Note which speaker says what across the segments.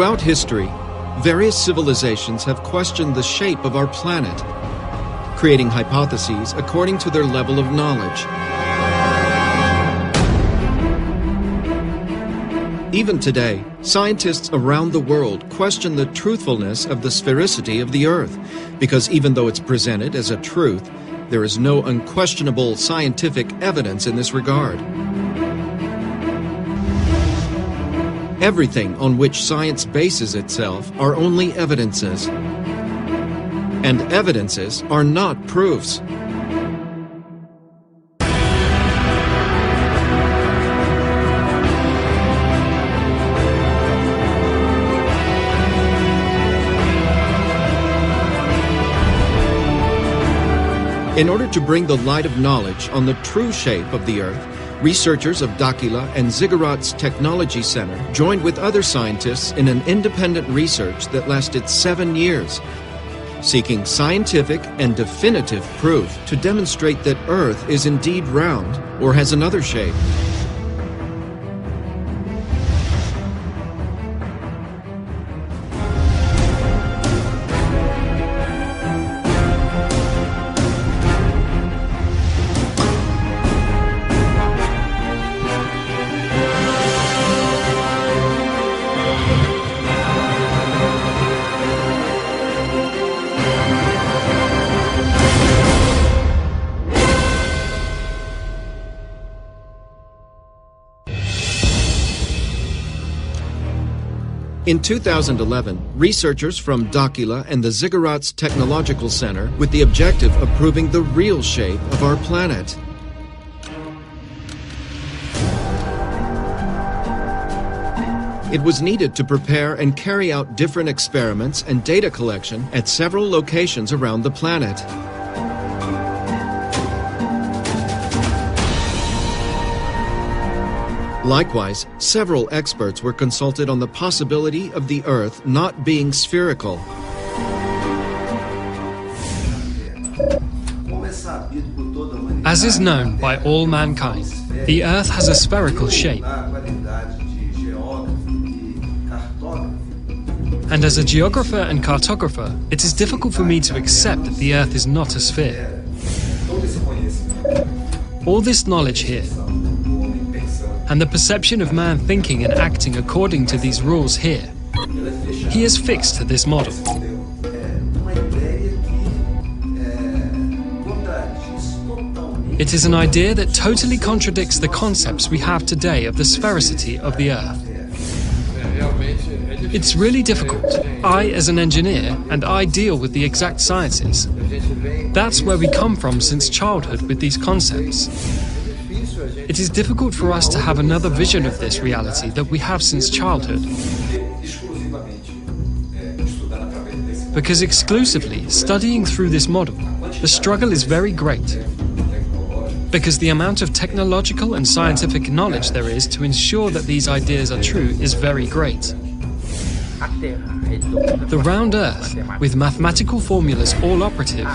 Speaker 1: Throughout history, various civilizations have questioned the shape of our planet, creating hypotheses according to their level of knowledge. Even today, scientists around the world question the truthfulness of the sphericity of the Earth, because even though it's presented as a truth, there is no unquestionable scientific evidence in this regard. Everything on which science bases itself are only evidences, and evidences are not proofs. In order to bring the light of knowledge on the true shape of the Earth, researchers of Dakila and Ziggurat's Technology Center joined with other scientists in an independent research that lasted 7 years, seeking scientific and definitive proof to demonstrate that Earth is indeed round or has another shape. In 2011, researchers from Dakila and the Ziggurat's Technological Center with the objective of proving the real shape of our planet. It was needed to prepare and carry out different experiments and data collection at several locations around the planet. Likewise, several experts were consulted on the possibility of the Earth not being spherical.
Speaker 2: As is known by all mankind, the Earth has a spherical shape. And as a geographer and cartographer, it is difficult for me to accept that the Earth is not a sphere. All this knowledge here, and the perception of man thinking and acting according to these rules here, he is fixed to this model. It is an idea that totally contradicts the concepts we have today of the sphericity of the Earth. It's really difficult. I, as an engineer, and I deal with the exact sciences. That's where we come from since childhood with these concepts. It is difficult for us to have another vision of this reality that we have since childhood. Because exclusively studying through this model, the struggle is very great. Because the amount of technological and scientific knowledge there is to ensure that these ideas are true is very great. The round Earth, with mathematical formulas all operative,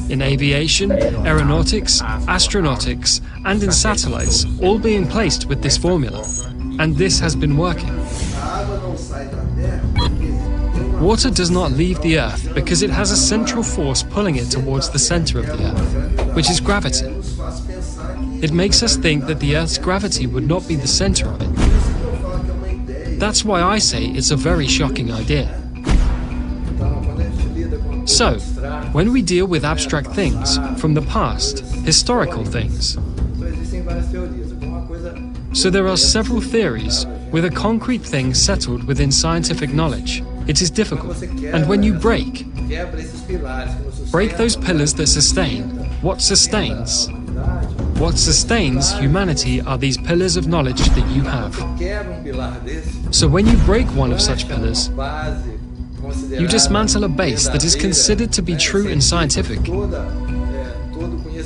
Speaker 2: in aviation, aeronautics, astronautics, and in satellites, all being placed with this formula. And this has been working. Water does not leave the Earth because it has a central force pulling it towards the center of the Earth, which is gravity. It makes us think that the Earth's gravity would not be the center of it. That's why I say it's a very shocking idea. So, when we deal with abstract things from the past, historical things, so there are several theories with a concrete thing settled within scientific knowledge. It is difficult. And when you break those pillars that sustain, what sustains? What sustains humanity are these pillars of knowledge that you have. So when you break one of such pillars, you dismantle a base that is considered to be true and scientific,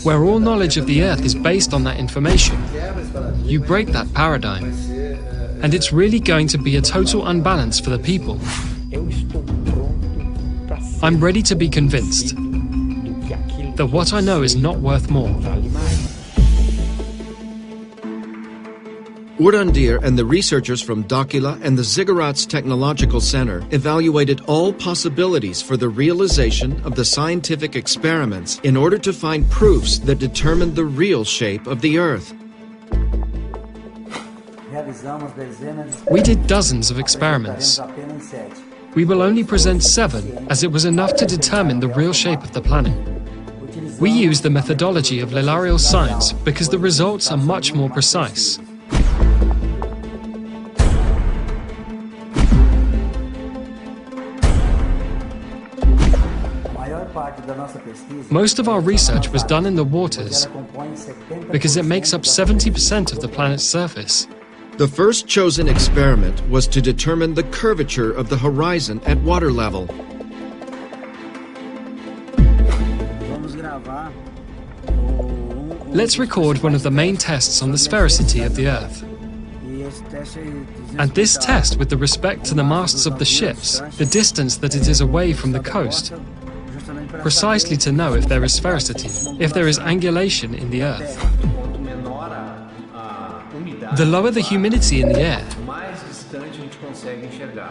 Speaker 2: where all knowledge of the Earth is based on that information. You break that paradigm, and it's really going to be a total unbalance for the people. I'm ready to be convinced that what I know is not worth more.
Speaker 1: Urandir and the researchers from Dakila and the Ziggurats Technological Center evaluated all possibilities for the realization of the scientific experiments in order to find proofs that determined the real shape of the Earth.
Speaker 2: We did dozens of experiments. We will only present 7, as it was enough to determine the real shape of the planet. We use the methodology of Lilarial science because the results are much more precise. Most of our research was done in the waters because it makes up 70% of the planet's surface.
Speaker 1: The first chosen experiment was to determine the curvature of the horizon at water level.
Speaker 2: Let's record one of the main tests on the sphericity of the Earth. And this test with the respect to the masts of the ships, the distance that it is away from the coast, precisely to know if there is sphericity, if there is angulation in the Earth. The lower the humidity in the air,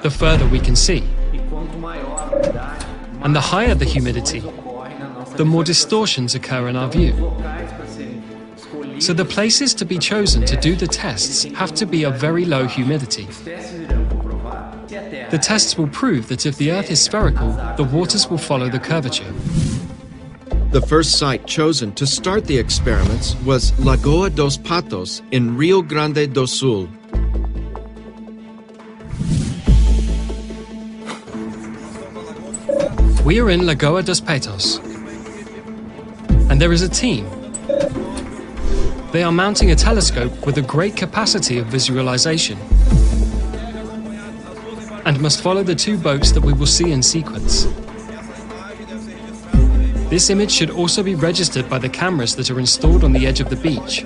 Speaker 2: the further we can see. And the higher the humidity, the more distortions occur in our view. So the places to be chosen to do the tests have to be of very low humidity. The tests will prove that if the Earth is spherical, the waters will follow the curvature.
Speaker 1: The first site chosen to start the experiments was Lagoa dos Patos in Rio Grande do Sul.
Speaker 2: We are in Lagoa dos Patos, and there is a team. They are mounting a telescope with a great capacity of visualization and must follow the 2 boats that we will see in sequence. This image should also be registered by the cameras that are installed on the edge of the beach.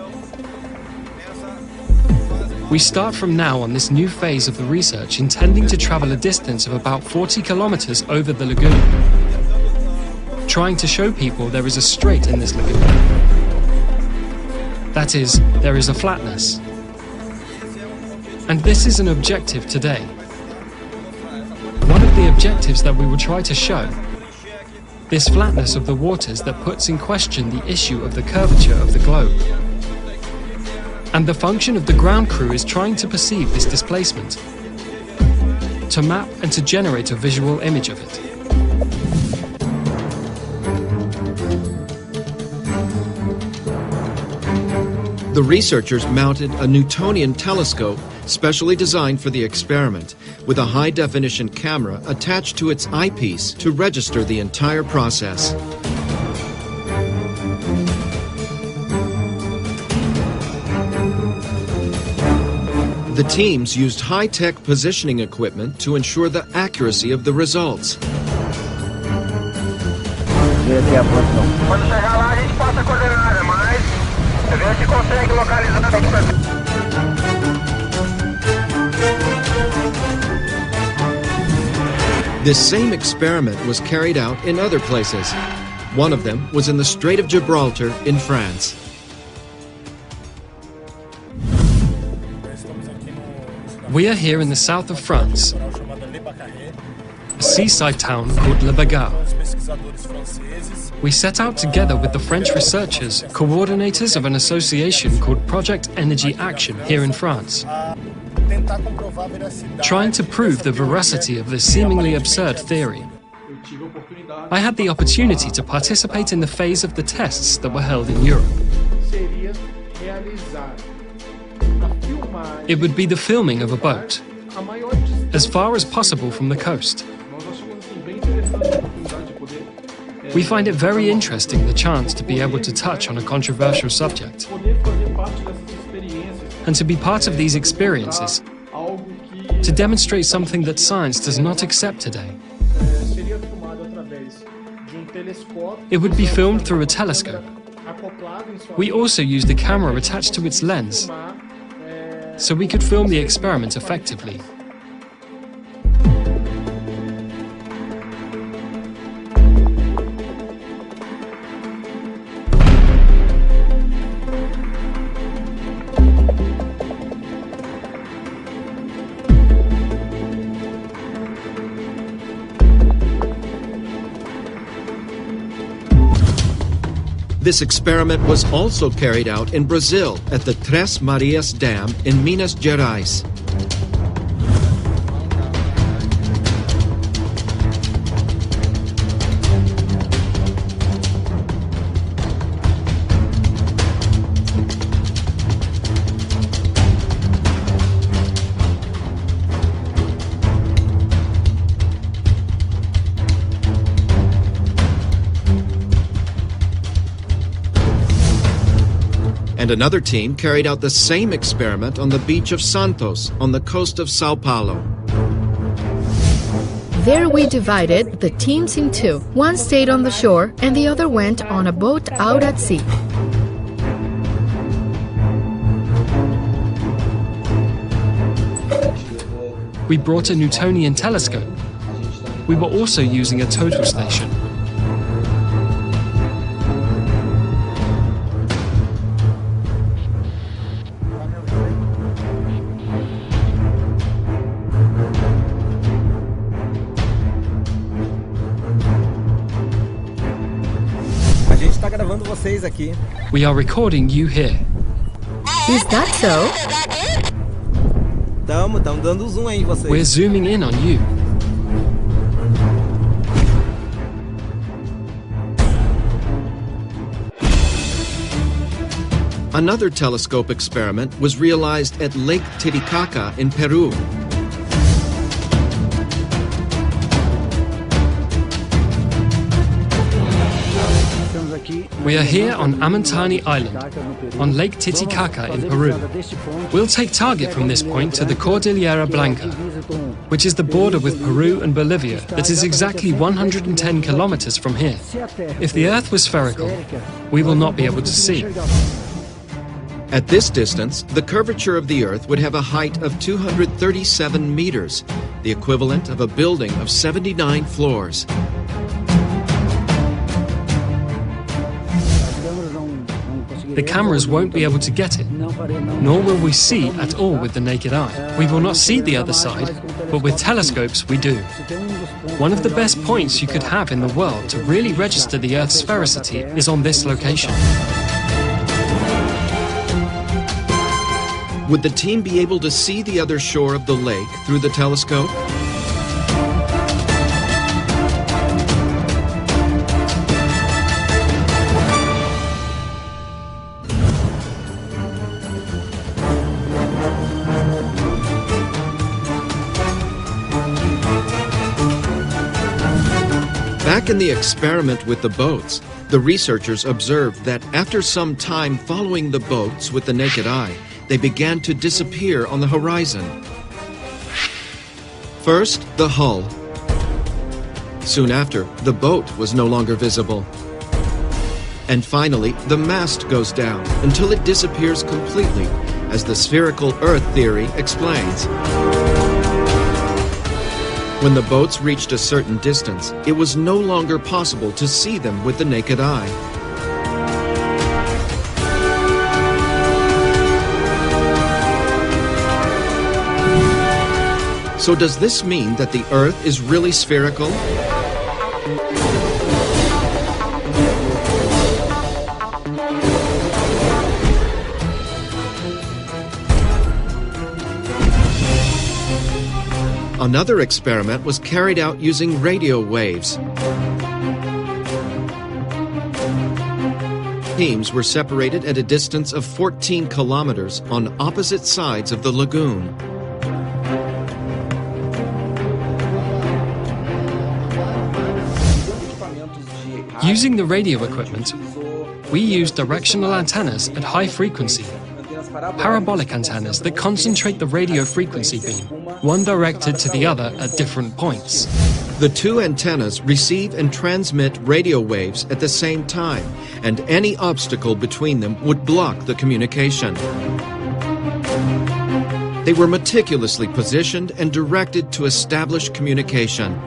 Speaker 2: We start from now on this new phase of the research, intending to travel a distance of about 40 kilometers over the lagoon, trying to show people there is a strait in this lagoon. That is, there is a flatness. And this is an objective today. One of the objectives that we will try to show, this flatness of the waters that puts in question the issue of the curvature of the globe. And the function of the ground crew is trying to perceive this displacement, to map and to generate a visual image of it.
Speaker 1: The researchers mounted a Newtonian telescope specially designed for the experiment, with a high-definition camera attached to its eyepiece to register the entire process. The teams used high-tech positioning equipment to ensure the accuracy of the results.
Speaker 3: Quando chegar lá, a gente passa a coordenada, mas vê se consegue localizar.
Speaker 1: This same experiment was carried out in other places. One of them was in the Strait of Gibraltar in France.
Speaker 2: We are here in the south of France, a seaside town called Le Bagarre. We set out together with the French researchers, coordinators of an association called Project Energy Action here in France, trying to prove the veracity of this seemingly absurd theory. I had the opportunity to participate in the phase of the tests that were held in Europe. It would be the filming of a boat, as far as possible from the coast. We find it very interesting, the chance to be able to touch on a controversial subject, and to be part of these experiences, to demonstrate something that science does not accept today. It would be filmed through a telescope. We also used a camera attached to its lens, so we could film the experiment effectively.
Speaker 1: This experiment was also carried out in Brazil at the Três Marias Dam in Minas Gerais. And another team carried out the same experiment on the beach of Santos, on the coast of Sao Paulo.
Speaker 4: There we divided the teams in two. One stayed on the shore and the other went on a boat out at sea.
Speaker 2: We brought a Newtonian telescope. We were also using a total station. We are recording you here.
Speaker 4: Is that so?
Speaker 2: We're zooming in on you.
Speaker 1: Another telescope experiment was realized at Lake Titicaca in Peru.
Speaker 2: We are here on Amantani Island, on Lake Titicaca in Peru. We'll take target from this point to the Cordillera Blanca, which is the border with Peru and Bolivia that is exactly 110 kilometers from here. If the Earth was spherical, we will not be able to see.
Speaker 1: At this distance, the curvature of the Earth would have a height of 237 meters, the equivalent of a building of 79 floors.
Speaker 2: The cameras won't be able to get it, nor will we see at all with the naked eye. We will not see the other side, but with telescopes we do. One of the best points you could have in the world to really register the Earth's sphericity is on this location.
Speaker 1: Would the team be able to see the other shore of the lake through the telescope? Back in the experiment with the boats, the researchers observed that after some time following the boats with the naked eye, they began to disappear on the horizon. First, the hull. Soon after, the boat was no longer visible. And finally, the mast goes down until it disappears completely, as the spherical Earth theory explains. When the boats reached a certain distance, it was no longer possible to see them with the naked eye. So does this mean that the Earth is really spherical? Another experiment was carried out using radio waves. Teams were separated at a distance of 14 kilometers on opposite sides of the lagoon.
Speaker 2: Using the radio equipment, we use directional antennas at high frequency, parabolic antennas that concentrate the radio frequency beam, one directed to the other at different points.
Speaker 1: The two antennas receive and transmit radio waves at the same time, and any obstacle between them would block the communication. They were meticulously positioned and directed to establish communication.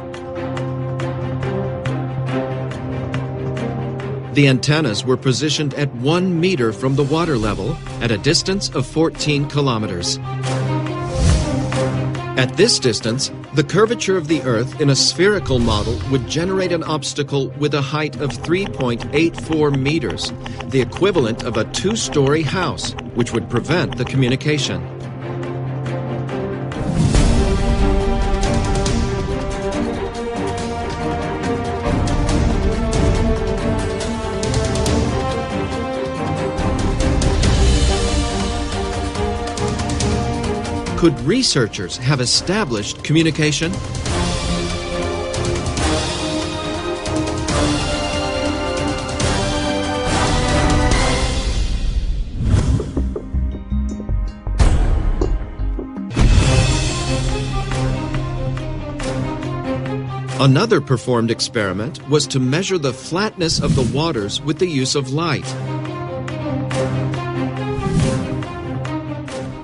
Speaker 1: The antennas were positioned at 1 meter from the water level at a distance of 14 kilometers. At this distance, The curvature of the Earth in a spherical model would generate an obstacle with a height of 3.84 meters, the equivalent of a two-story house, which would prevent the communication. Could researchers have established communication? Another performed experiment was to measure the flatness of the waters with the use of light.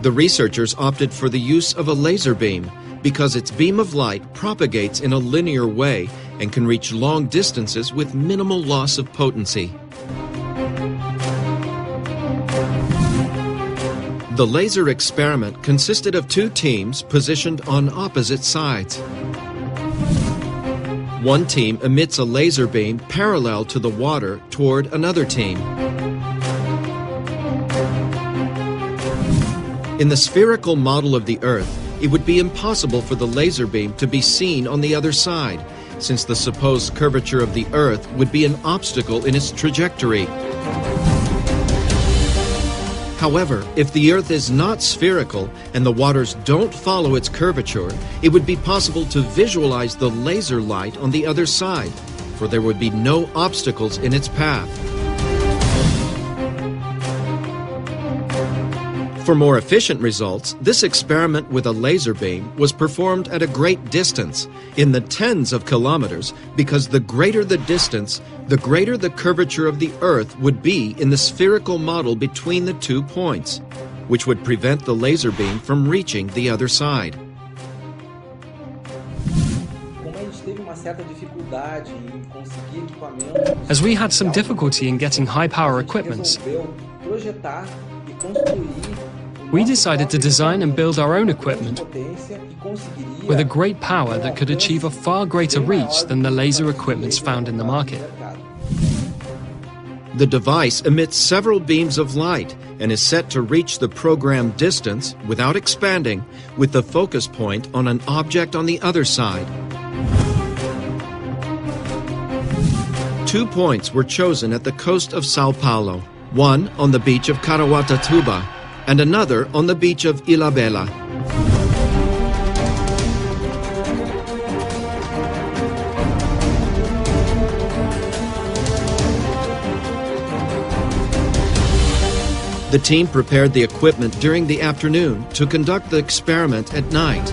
Speaker 1: The researchers opted for the use of a laser beam because its beam of light propagates in a linear way and can reach long distances with minimal loss of potency. The laser experiment consisted of two teams positioned on opposite sides. One team emits a laser beam parallel to the water toward another team. In the spherical model of the Earth, it would be impossible for the laser beam to be seen on the other side, since the supposed curvature of the Earth would be an obstacle in its trajectory. However, if the Earth is not spherical and the waters don't follow its curvature, it would be possible to visualize the laser light on the other side, for there would be no obstacles in its path. For more efficient results, this experiment with a laser beam was performed at a great distance, in the tens of kilometers, because the greater the distance, the greater the curvature of the Earth would be in the spherical model between the 2 points, which would prevent the laser beam from reaching the other side.
Speaker 2: As we had some difficulty in getting high-power equipment, we decided to design and build our own equipment with a great power that could achieve a far greater reach than the laser equipments found in the market.
Speaker 1: The device emits several beams of light and is set to reach the programmed distance without expanding, with the focus point on an object on the other side. 2 points were chosen at the coast of Sao Paulo, one on the beach of Caraguatatuba and another on the beach of Ilhabela. The team prepared the equipment during the afternoon to conduct the experiment at night.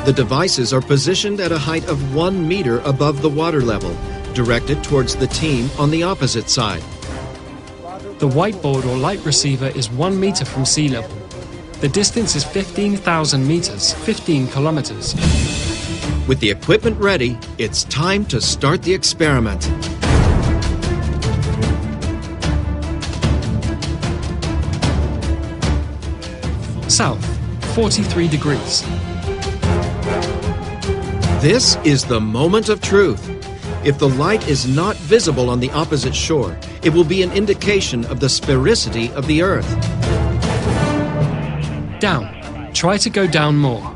Speaker 1: The devices are positioned at a height of 1 meter above the water level, directed towards the team on the opposite side.
Speaker 2: The whiteboard or light receiver is 1 meter from sea level. The distance is 15,000 meters, 15 kilometers.
Speaker 1: With the equipment ready, it's time to start the experiment.
Speaker 2: South, 43 degrees.
Speaker 1: This is the moment of truth. If the light is not visible on the opposite shore, it will be an indication of the sphericity of the Earth.
Speaker 2: Down. Try to go down more.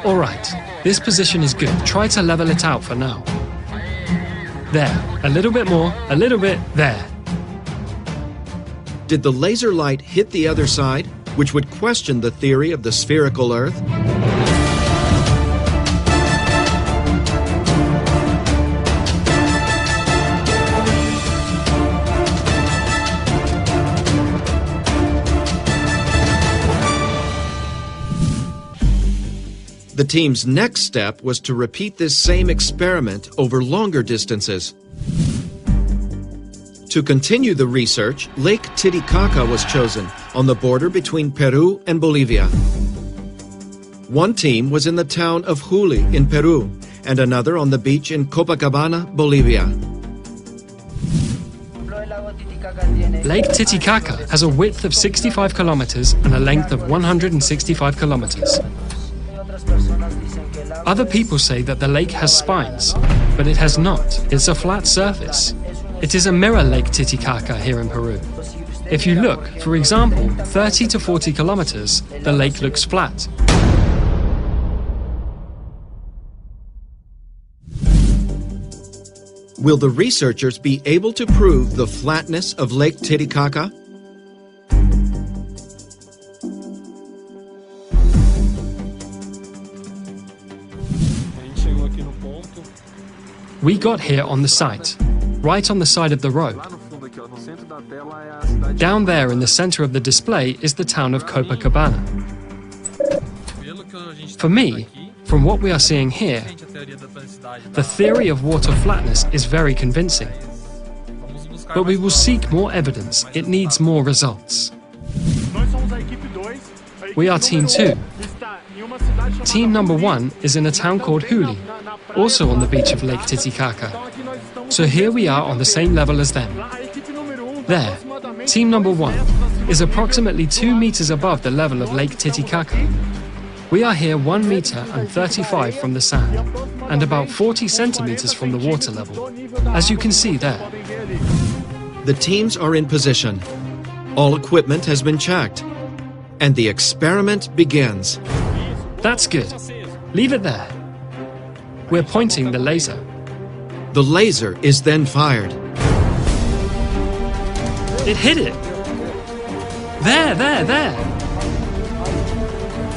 Speaker 2: All right, this position is good. Try to level it out for now. There, a little bit more, a little bit, there.
Speaker 1: Did the laser light hit the other side, which would question the theory of the spherical Earth? The team's next step was to repeat this same experiment over longer distances. To continue the research, Lake Titicaca was chosen on the border between Peru and Bolivia. One team was in the town of Juli in Peru, and another on the beach in Copacabana, Bolivia.
Speaker 2: Lake Titicaca has a width of 65 kilometers and a length of 165 kilometers. Other people say that the lake has spines, but it has not. It's a flat surface. It is a mirror Lake Titicaca here in Peru. If you look, for example, 30 to 40 kilometers, the lake looks flat.
Speaker 1: Will the researchers be able to prove the flatness of Lake Titicaca?
Speaker 2: We got here on the site, right on the side of the road. Down there in the center of the display is the town of Copacabana. For me, from what we are seeing here, the theory of water flatness is very convincing. But we will seek more evidence. It needs more results. We are Team 2. Team number 1 is in a town called Huli, also on the beach of Lake Titicaca. So here we are on the same level as them. There, team number 1 is approximately 2 meters above the level of Lake Titicaca. We are here 1 meter and 35 from the sand, and about 40 centimeters from the water level, as you can see there.
Speaker 1: The teams are in position. All equipment has been checked, and the experiment begins.
Speaker 2: That's good. Leave it there. We're pointing the laser.
Speaker 1: The laser is then fired.
Speaker 2: It hit it. There.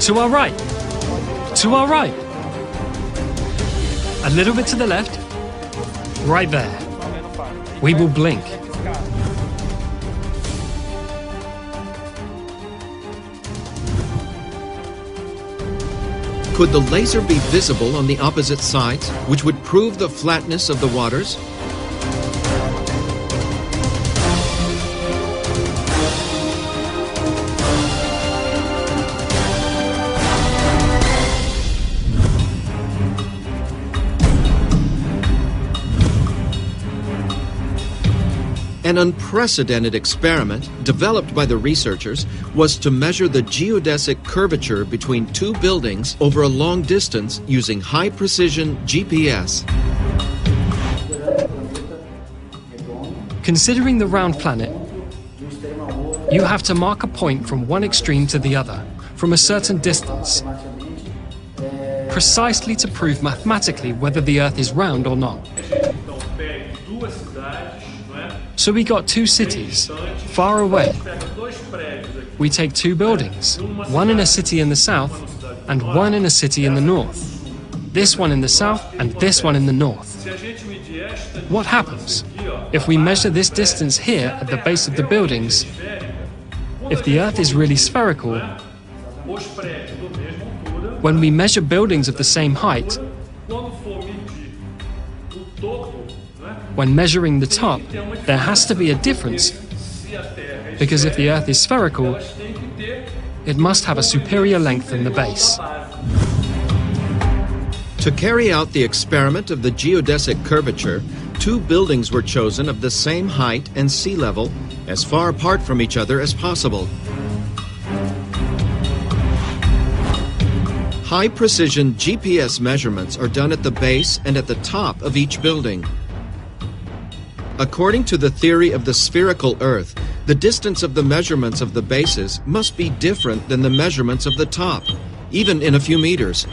Speaker 2: To our right. To our right. A little bit to the left. Right there. We will blink.
Speaker 1: Could the laser be visible on the opposite sides, which would prove the flatness of the waters? An unprecedented experiment developed by the researchers was to measure the geodesic curvature between 2 buildings over a long distance using high-precision GPS.
Speaker 2: Considering the round planet, you have to mark a point from one extreme to the other, from a certain distance, precisely to prove mathematically whether the Earth is round or not. So we got 2 cities, far away. We take 2 buildings, one in a city in the south and one in a city in the north. This one in the south and this one in the north. What happens? If we measure this distance here at the base of the buildings, if the Earth is really spherical, when we measure buildings of the same height, when measuring the top, there has to be a difference, because if the Earth is spherical, it must have a superior length than the base.
Speaker 1: To carry out the experiment of the geodesic curvature, 2 buildings were chosen of the same height and sea level, as far apart from each other as possible. High-precision GPS measurements are done at the base and at the top of each building. According to the theory of the spherical Earth, the distance of the measurements of the bases must be different than the measurements of the top, even in a few meters.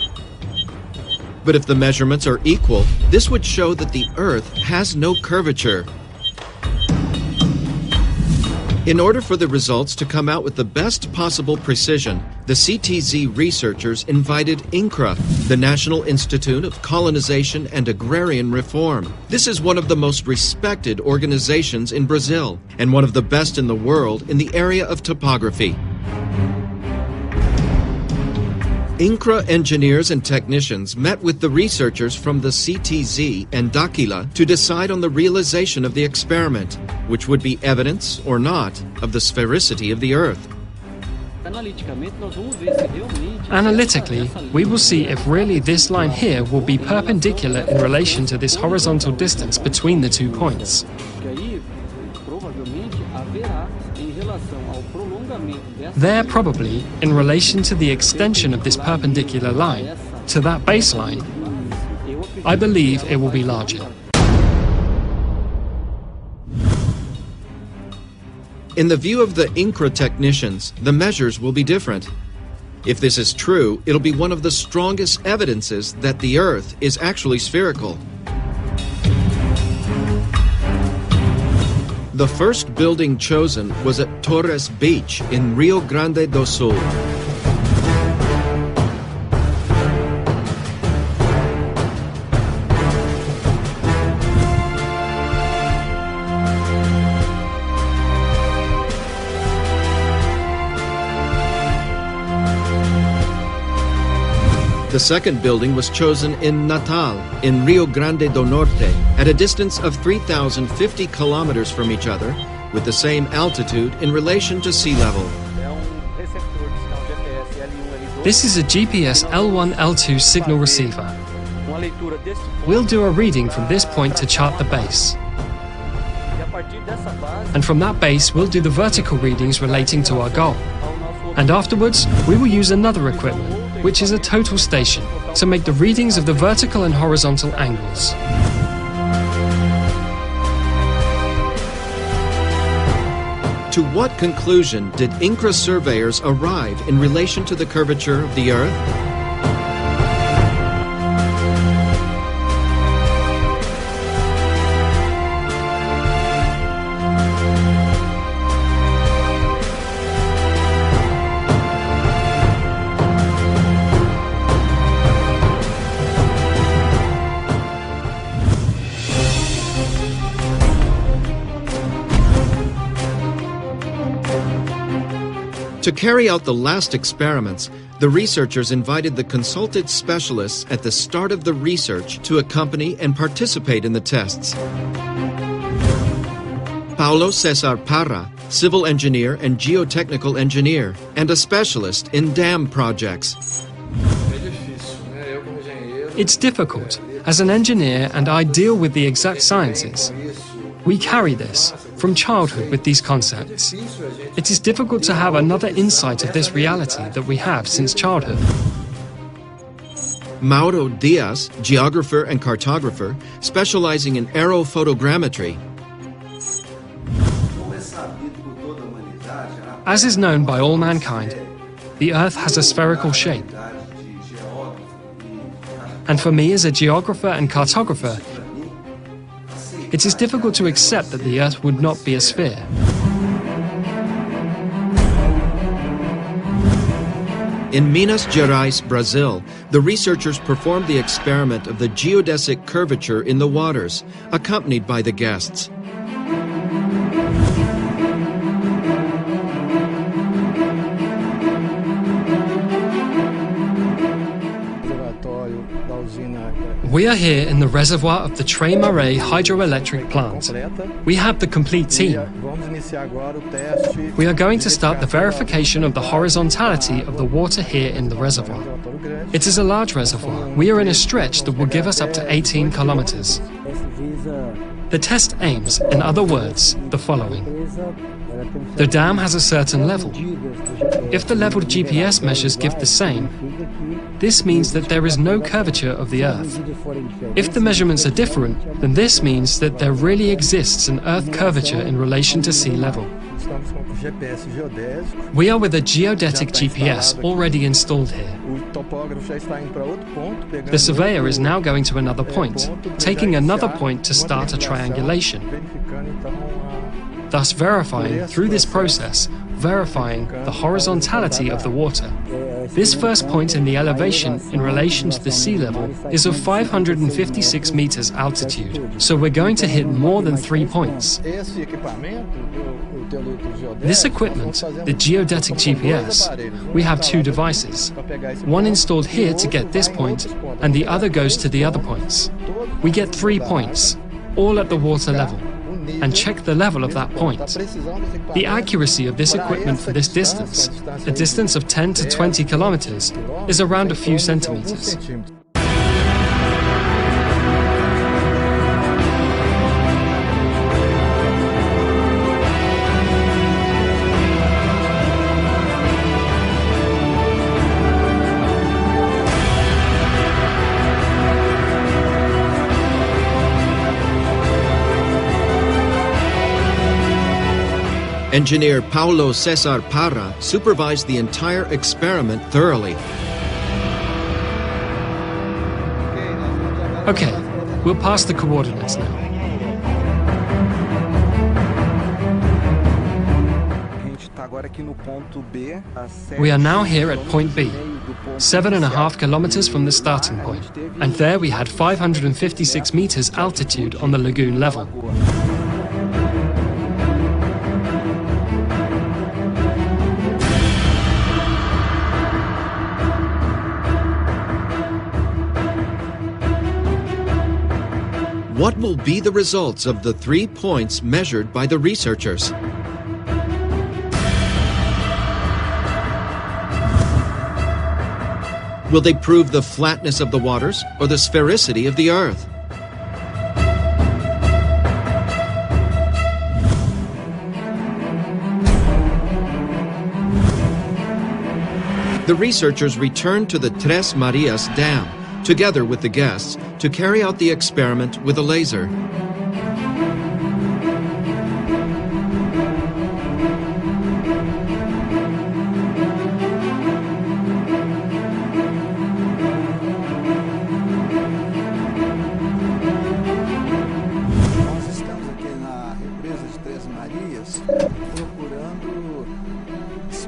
Speaker 1: But if the measurements are equal, this would show that the Earth has no curvature. In order for the results to come out with the best possible precision, the CTZ researchers invited INCRA, the National Institute of Colonization and Agrarian Reform. This is one of the most respected organizations in Brazil and one of the best in the world in the area of topography. INCRA engineers and technicians met with the researchers from the CTZ and Daquila to decide on the realization of the experiment, which would be evidence, or not, of the sphericity of the Earth.
Speaker 2: Analytically, we will see if really this line here will be perpendicular in relation to this horizontal distance between the 2 points. There probably, in relation to the extension of this perpendicular line, to that baseline, I believe it will be larger.
Speaker 1: In the view of the INCRA technicians, the measures will be different. If this is true, it'll be one of the strongest evidences that the Earth is actually spherical. The first building chosen was at Torres Beach in Rio Grande do Sul. The second building was chosen in Natal, in Rio Grande do Norte, at a distance of 3,050 kilometers from each other, with the same altitude in relation to sea level.
Speaker 2: This is a GPS L1, L2 signal receiver. We'll do a reading from this point to chart the base. And from that base, we'll do the vertical readings relating to our goal. And afterwards, we will use another equipment, which is a total station, to make the readings of the vertical and horizontal angles.
Speaker 1: To what conclusion did INCRA surveyors arrive in relation to the curvature of the Earth? To carry out the last experiments, the researchers invited the consulted specialists at the start of the research to accompany and participate in the tests. Paulo Cesar Parra, civil engineer and geotechnical engineer, and a specialist in dam projects.
Speaker 2: It's difficult. As an engineer, and I deal with the exact sciences. We carry this from childhood with these concepts. It is difficult to have another insight of this reality that we have since childhood.
Speaker 1: Mauro Diaz, geographer and cartographer, specializing in aerophotogrammetry.
Speaker 2: As is known by all mankind, the Earth has a spherical shape. And for me as a geographer and cartographer, it is difficult to accept that the Earth would not be a sphere.
Speaker 1: In Minas Gerais, Brazil, the researchers performed the experiment of the geodesic curvature in the waters, accompanied by the guests.
Speaker 2: We are here in the reservoir of the Terre hydroelectric plant. We have the complete team. We are going to start the verification of the horizontality of the water here in the reservoir. It is a large reservoir. We are in a stretch that will give us up to 18 kilometers. The test aims, in other words, the following. The dam has a certain level. If the level GPS measures give the same, this means that there is no curvature of the Earth. If the measurements are different, then this means that there really exists an Earth curvature in relation to sea level. We are with a geodetic GPS already installed here. The surveyor is now going to another point, taking another point to start a triangulation, thus verifying, through this process, verifying the horizontality of the water. This first point in the elevation in relation to the sea level is of 556 meters altitude, so we're going to hit more than 3 points. This equipment, the geodetic GPS, we have two devices. One installed here to get this point, and the other goes to the other points. We get 3 points, all at the water level, and check the level of that point. The accuracy of this equipment for this distance, a distance of 10 to 20 kilometers, is around a few centimeters.
Speaker 1: Engineer Paulo Cesar Parra supervised the entire experiment thoroughly.
Speaker 2: Okay, we'll pass the coordinates now. We are now here at point B, 7.5 kilometers from the starting point, and there we had 556 meters altitude on the lagoon level.
Speaker 1: What will be the results of the 3 points measured by the researchers? Will they prove the flatness of the waters or the sphericity of the Earth? The researchers returned to the Tres Marias Dam, together with the guests, to carry out the experiment with a laser.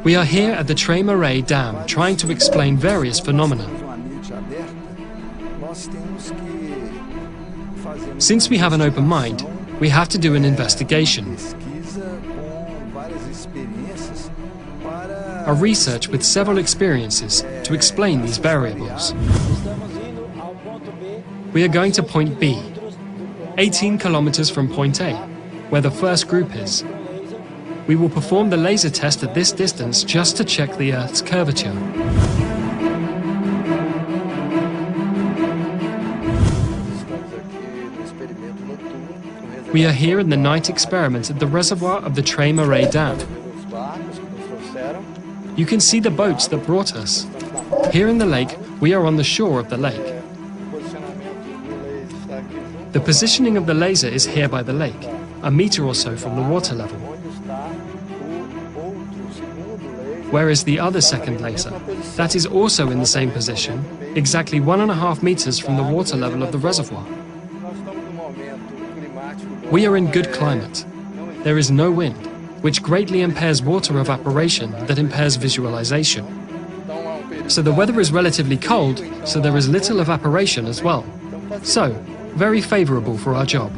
Speaker 2: We are here at the Terre Dam trying to explain various phenomena. Since we have an open mind, we have to do an investigation. A research with several experiences to explain these variables. We are going to point B, 18 kilometers from point A, where the first group is. We will perform the laser test at this distance just to check the Earth's curvature. We are here in the night experiment at the reservoir of the Terre Dam. You can see the boats that brought us. Here in the lake, we are on the shore of the lake. The positioning of the laser is here by the lake, a meter or so from the water level. Where is the other second laser? That is also in the same position, exactly 1.5 meters from the water level of the reservoir. We are in good climate. There is no wind, which greatly impairs water evaporation that impairs visualization. So the weather is relatively cold, so there is little evaporation as well. So, very favorable for our job.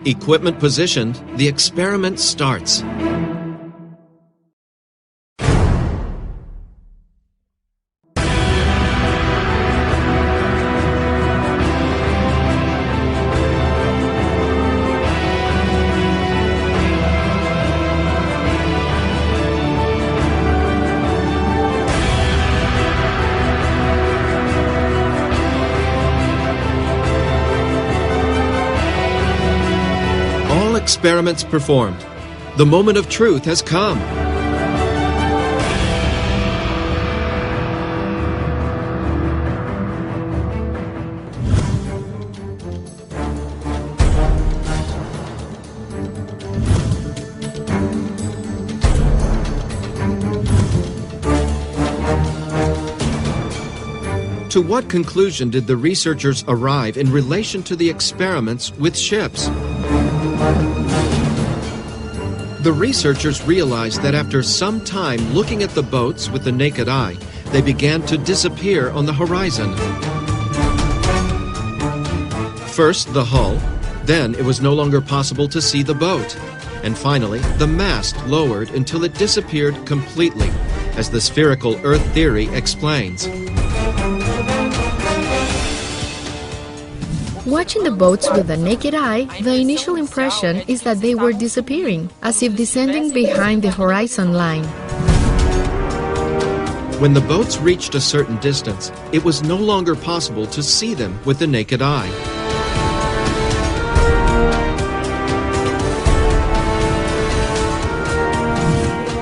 Speaker 1: Equipment positioned, the experiment starts. Experiments performed. The moment of truth has come. To what conclusion did the researchers arrive in relation to the experiments with ships? The researchers realized that after some time looking at the boats with the naked eye, they began to disappear on the horizon. First the hull, then it was no longer possible to see the boat, and finally the mast lowered until it disappeared completely, as the spherical Earth theory explains.
Speaker 4: Watching the boats with the naked eye, the initial impression is that they were disappearing, as if descending behind the horizon line.
Speaker 1: When the boats reached a certain distance, it was no longer possible to see them with the naked eye.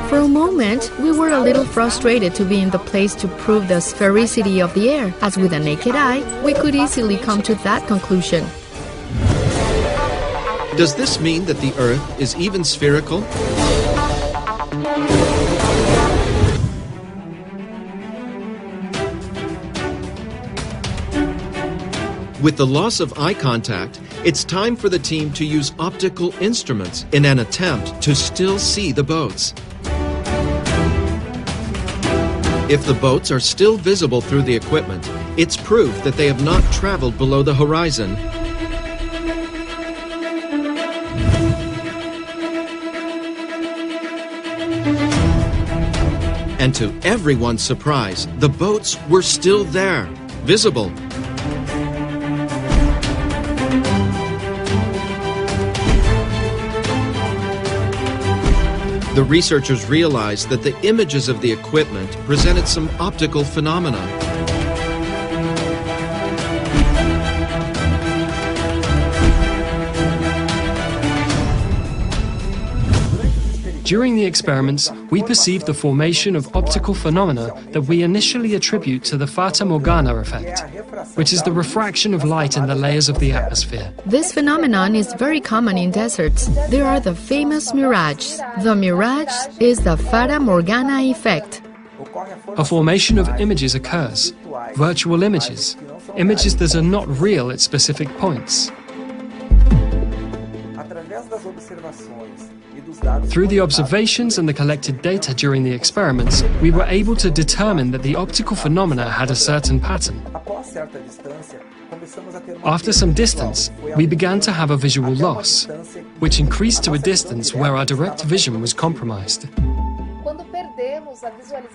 Speaker 4: For a moment, we were a little frustrated to be in the place to prove the sphericity of the air, as with a naked eye, we could easily come to that conclusion.
Speaker 1: Does this mean that the Earth is even spherical? With the loss of eye contact, it's time for the team to use optical instruments in an attempt to still see the boats. If the boats are still visible through the equipment, it's proof that they have not traveled below the horizon. And to everyone's surprise, the boats were still there, visible. The researchers realized that the images of the equipment presented some optical phenomena.
Speaker 2: During the experiments, we perceived the formation of optical phenomena that we initially attribute to the Fata Morgana effect, which is the refraction of light in the layers of the atmosphere.
Speaker 4: This phenomenon is very common in deserts. There are the famous mirages. The mirage is the Fata Morgana effect.
Speaker 2: A formation of images occurs, virtual images, images that are not real at specific points. Through the observations and the collected data during the experiments, we were able to determine that the optical phenomena had a certain pattern. After some distance, we began to have a visual loss, which increased to a distance where our direct vision was compromised.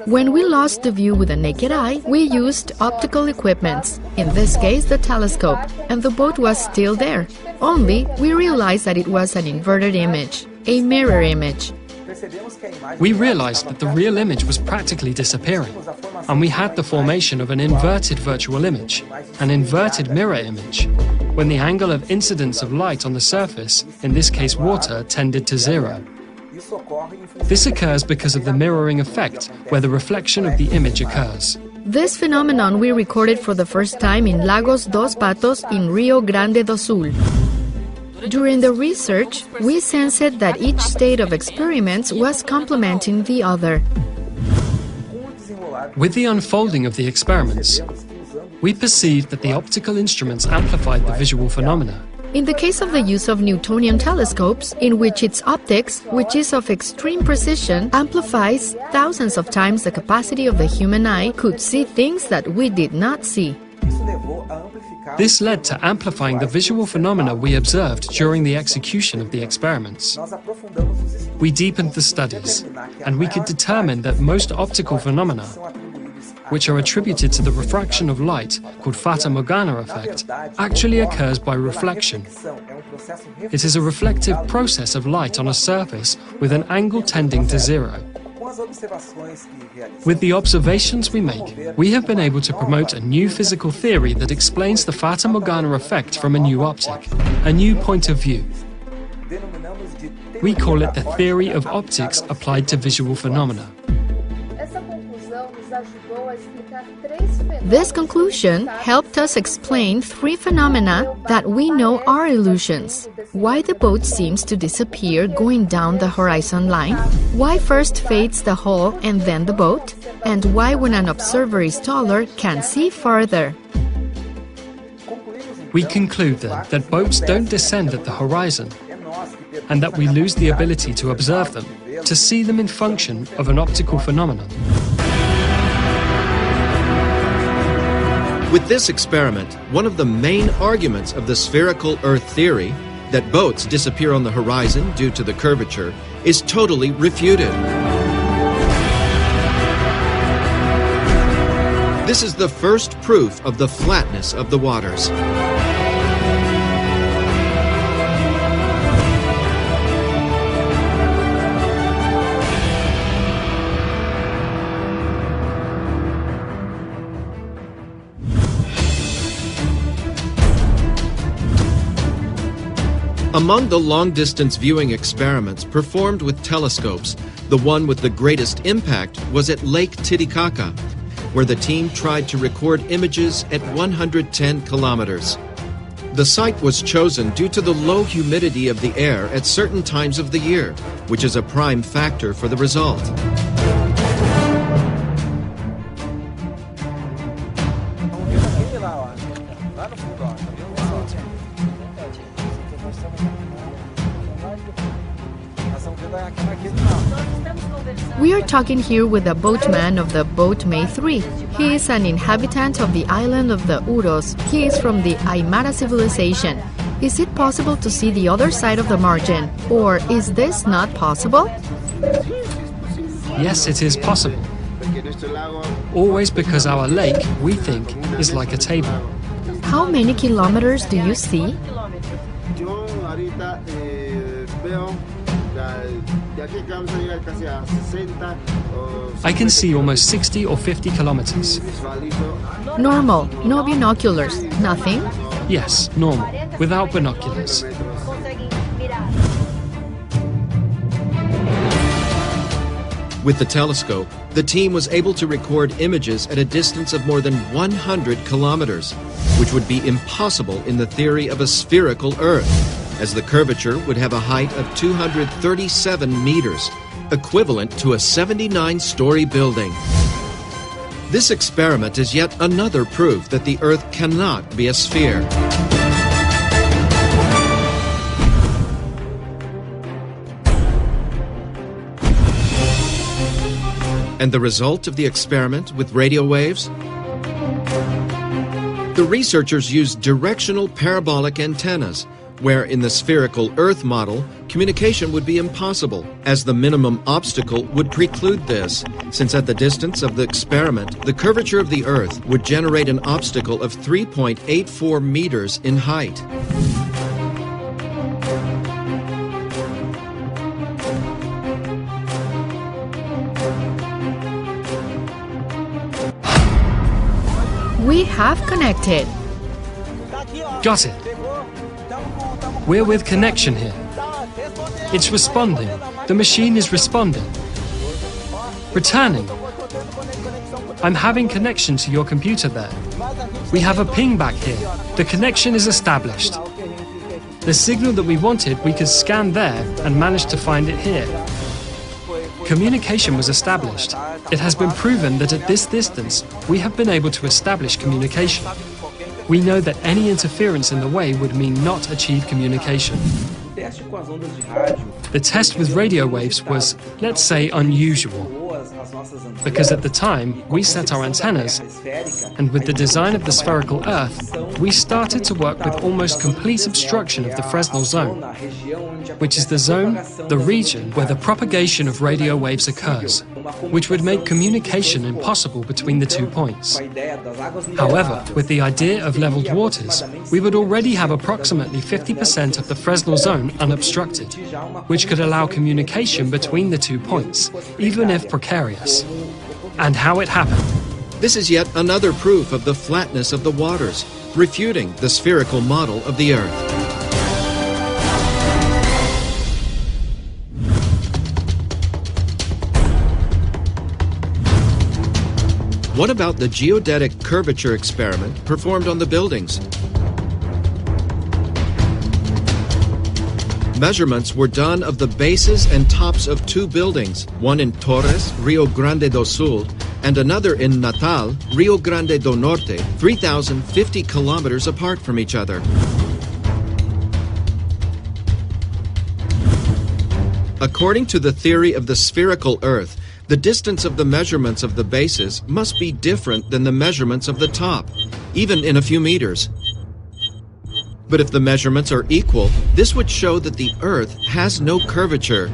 Speaker 4: When we lost the view with the naked eye, we used optical equipments, in this case the telescope, and the boat was still there. Only, we realized that it was an inverted image, a mirror image.
Speaker 2: We realized that the real image was practically disappearing, and we had the formation of an inverted virtual image, an inverted mirror image, when the angle of incidence of light on the surface, in this case water, tended to zero. This occurs because of the mirroring effect, where the reflection of the image occurs.
Speaker 4: This phenomenon we recorded for the first time in Lagos dos Patos in Rio Grande do Sul. During the research, we sensed that each state of experiments was complementing the other.
Speaker 2: With the unfolding of the experiments, we perceived that the optical instruments amplified the visual phenomena.
Speaker 4: In the case of the use of Newtonian telescopes, in which its optics, which is of extreme precision, amplifies thousands of times the capacity of the human eye, could see things that we did not see.
Speaker 2: This led to amplifying the visual phenomena we observed during the execution of the experiments. We deepened the studies, and we could determine that most optical phenomena, which are attributed to the refraction of light, called Fata Morgana effect, actually occurs by reflection. It is a reflective process of light on a surface with an angle tending to zero. With the observations we make, we have been able to promote a new physical theory that explains the Fata Morgana effect from a new optic, a new point of view. We call it the theory of optics applied to visual phenomena.
Speaker 4: This conclusion helped us explain three phenomena that we know are illusions. Why the boat seems to disappear going down the horizon line, why first fades the hull and then the boat, and why when an observer is taller can see farther.
Speaker 2: We conclude then that boats don't descend at the horizon, and that we lose the ability to observe them, to see them in function of an optical phenomenon.
Speaker 1: With this experiment, one of the main arguments of the spherical Earth theory, that boats disappear on the horizon due to the curvature, is totally refuted. This is the first proof of the flatness of the waters. Among the long-distance viewing experiments performed with telescopes, the one with the greatest impact was at Lake Titicaca, where the team tried to record images at 110 kilometers. The site was chosen due to the low humidity of the air at certain times of the year, which is a prime factor for the result.
Speaker 4: We are talking here with a boatman of the boat May 3. He is an inhabitant of the island of the Uros. He is from the Aymara civilization. Is it possible to see the other side of the margin, or is this not possible?
Speaker 2: Yes, it is possible. Always because our lake, we think, is like a table.
Speaker 4: How many kilometers do you see?
Speaker 2: I can see almost 60 or 50 kilometers.
Speaker 4: Normal, no binoculars, nothing?
Speaker 2: Yes, normal, without binoculars.
Speaker 1: With the telescope, the team was able to record images at a distance of more than 100 kilometers, which would be impossible in the theory of a spherical Earth, as the curvature would have a height of 237 meters, equivalent to a 79-story building. This experiment is yet another proof that the Earth cannot be a sphere. And the result of the experiment with radio waves? The researchers used directional parabolic antennas, where in the spherical Earth model, communication would be impossible, as the minimum obstacle would preclude this, since at the distance of the experiment, the curvature of the Earth would generate an obstacle of 3.84 meters in height.
Speaker 4: We have connected.
Speaker 2: Got it. We're with connection here. It's responding. The machine is responding. Returning. I'm having connection to your computer there. We have a ping back here. The connection is established. The signal that we wanted, we could scan there and managed to find it here. Communication was established. It has been proven that at this distance, we have been able to establish communication. We know that any interference in the way would mean not achieve communication. The test with radio waves was, let's say, unusual, because at the time we set our antennas, and with the design of the spherical Earth, we started to work with almost complete obstruction of the Fresnel zone, which is the zone, the region where the propagation of radio waves occurs, which would make communication impossible between the 2 points. However, with the idea of leveled waters, we would already have approximately 50% of the Fresnel zone unobstructed, which could allow communication between the 2 points, even if precarious. And how it happened.
Speaker 1: This is yet another proof of the flatness of the waters, refuting the spherical model of the Earth. What about the geodetic curvature experiment performed on the buildings? Measurements were done of the bases and tops of 2 buildings, one in Torres, Rio Grande do Sul, and another in Natal, Rio Grande do Norte, 3,050 kilometers apart from each other. According to the theory of the spherical Earth, the distance of the measurements of the bases must be different than the measurements of the top, even in a few meters. But if the measurements are equal, this would show that the Earth has no curvature.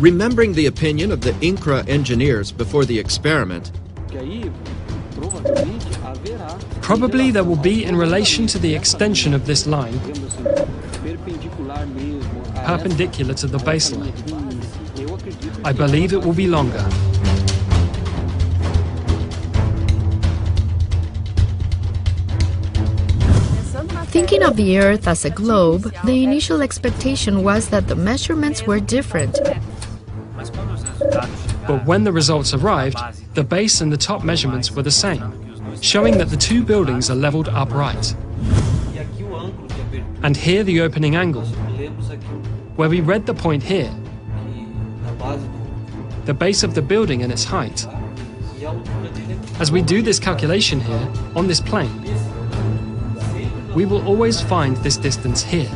Speaker 1: Remembering the opinion of the INCRA engineers before the experiment,
Speaker 2: Probably there will be in relation to the extension of this line, perpendicular to the baseline. I believe it will be longer.
Speaker 4: Thinking of the Earth as a globe, the initial expectation was that the measurements were different.
Speaker 2: But when the results arrived, the base and the top measurements were the same. showing that the two buildings are leveled upright. And here the opening angle, where we read the point here, the base of the building and its height. As we do this calculation here, on this plane, we will always find this distance here.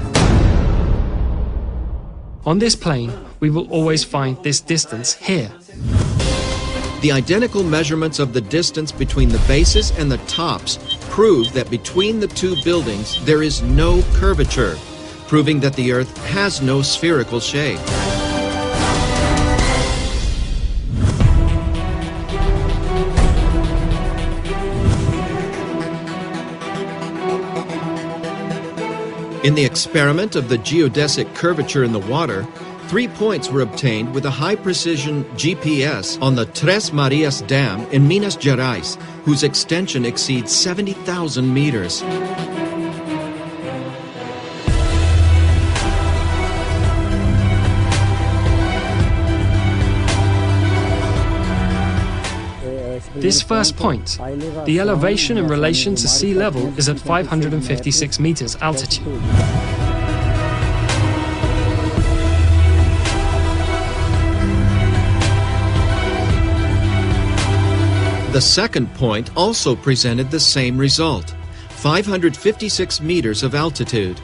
Speaker 2: On this plane, we will always find this distance here.
Speaker 1: The identical measurements of the distance between the bases and the tops prove that between the two buildings there is no curvature, proving that the Earth has no spherical shape. In the experiment of the geodesic curvature in the water, 3 points were obtained with a high-precision GPS on the Tres Marias Dam in Minas Gerais, whose extension exceeds 70,000 meters.
Speaker 2: This first point, the elevation in relation to sea level is at 556 meters altitude.
Speaker 1: The second point also presented the same result, 556 meters of altitude.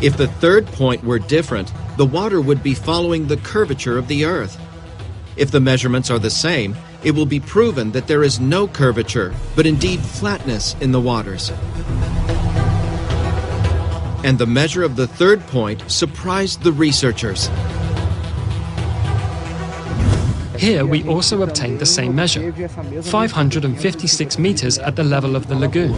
Speaker 1: If the third point were different, the water would be following the curvature of the Earth. If the measurements are the same, it will be proven that there is no curvature, but indeed flatness in the waters. And the measure of the third point surprised the researchers.
Speaker 2: Here we also obtained the same measure, 556 meters at the level of the lagoon.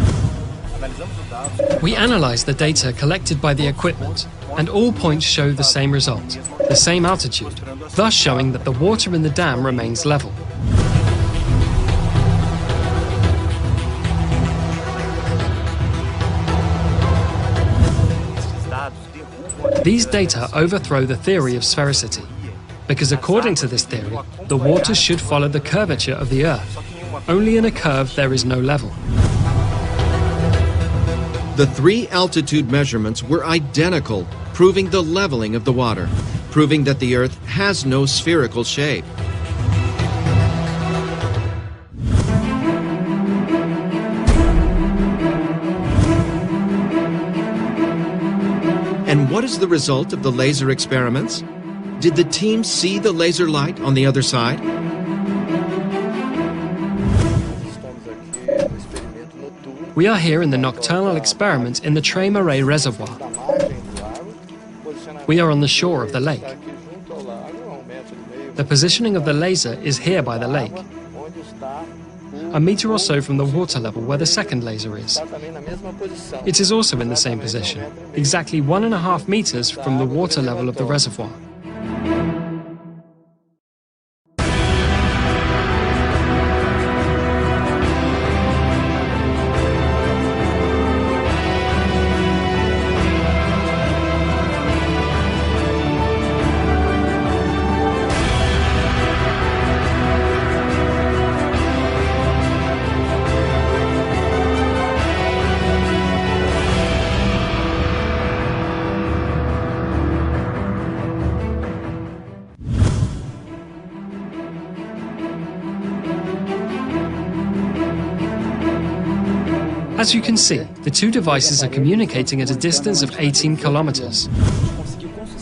Speaker 2: We analyzed the data collected by the equipment, and all points show the same result, the same altitude, thus showing that the water in the dam remains level. These data overthrow the theory of sphericity, because according to this theory, the water should follow the curvature of the Earth. Only in a curve there is no level.
Speaker 1: The 3 altitude measurements were identical, proving the leveling of the water, proving that the Earth has no spherical shape. And what is the result of the laser experiments? Did the team see the laser light on the other side?
Speaker 2: We are here in the nocturnal experiment in the Terre reservoir. We are on the shore of the lake. The positioning of the laser is here by the lake, a meter or so from the water level where the second laser is. It is also in the same position, exactly 1.5 meters from the water level of the reservoir. As you can see, the two devices are communicating at a distance of 18 kilometers.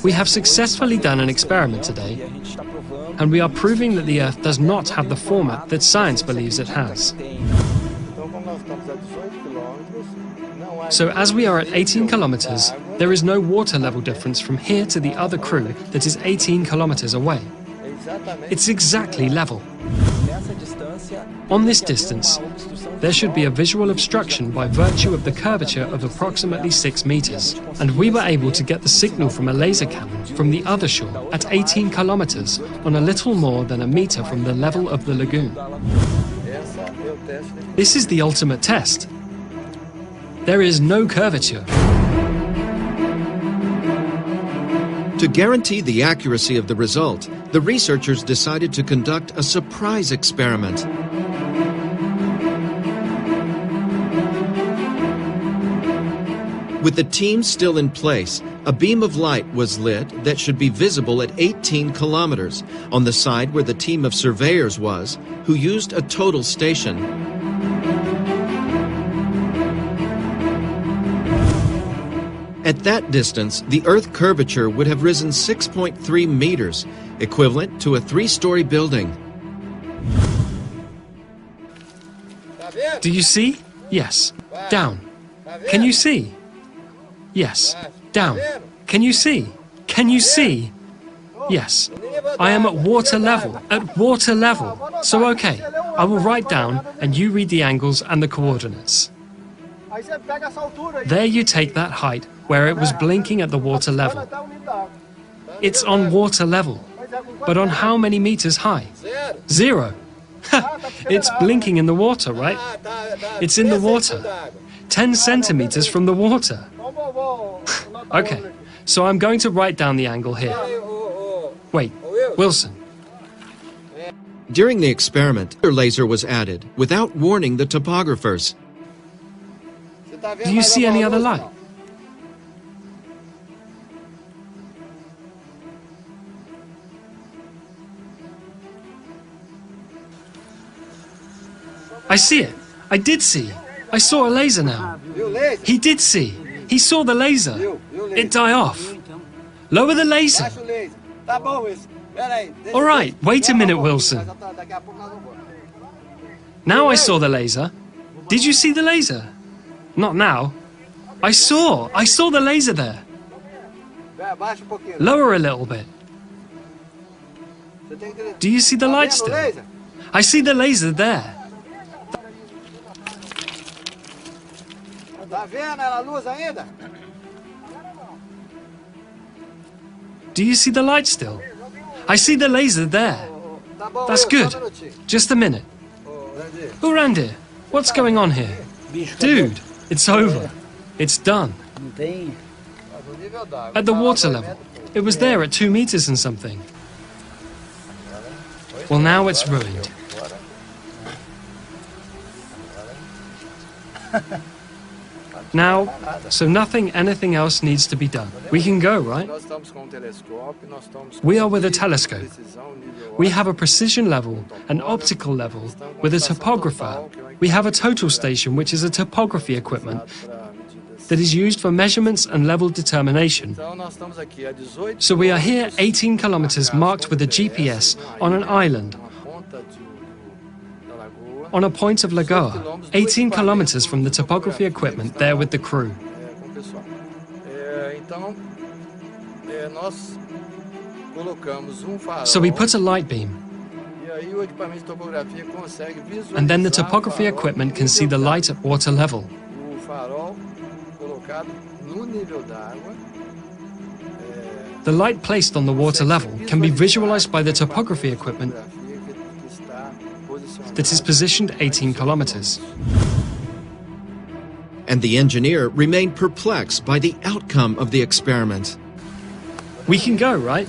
Speaker 2: We have successfully done an experiment today, and we are proving that the Earth does not have the format that science believes it has. So as we are at 18 kilometers, there is no water level difference from here to the other crew that is 18 kilometers away. It's exactly level. On this distance, there should be a visual obstruction by virtue of the curvature of approximately 6 meters, and we were able to get the signal from a laser cannon from the other shore at 18 kilometers on a little more than a meter from the level of the lagoon. This is the ultimate test. There is no curvature.
Speaker 1: To guarantee the accuracy of the result, the researchers decided to conduct a surprise experiment. With the team still in place, a beam of light was lit that should be visible at 18 kilometers on the side where the team of surveyors was, who used a total station. At that distance, the Earth curvature would have risen 6.3 meters, equivalent to a 3-story building.
Speaker 2: Do you see? Yes. Down. Can you see? Yes. Down. Can you see? Can you see? Yes. I am at water level. At water level. So okay, I will write down and you read the angles and the coordinates. There you take that height where it was blinking at the water level. It's on water level. But on how many meters high? 0. It's blinking in the water, right? It's in the water. 10 centimeters from the water. Okay, so I'm going to write down the angle here. Wait, Wilson.
Speaker 1: During the experiment, a laser was added without warning the topographers.
Speaker 2: Do you see any other light? I see it. I did see. I saw a laser now. He did see. He saw the laser. It die off. Lower the laser. All right, wait a minute, Wilson. Now I saw the laser. Did you see the laser? Not now. I saw the laser there. Lower a little bit. Do you see the light still? I see the laser there. Do you see the light still? I see the laser there. That's good. Just a minute. Oh, Randy, what's going on here? Dude, it's over. It's done. At the water level. It was there at 2 meters and something. Well, now it's ruined. Now, so anything else needs to be done. We can go, right? We are with a telescope. We have a precision level, an optical level, with a topographer. We have a total station, which is a topography equipment that is used for measurements and level determination. So we are here 18 kilometers marked with a GPS on an island, on a point of Lagoa, 18 kilometers from the topography equipment there with the crew. So we put a light beam, and then the topography equipment can see the light at water level. The light placed on the water level can be visualized by the topography equipment that is positioned 18 kilometers.
Speaker 1: And the engineer remained perplexed by the outcome of the experiment.
Speaker 2: We can go, right?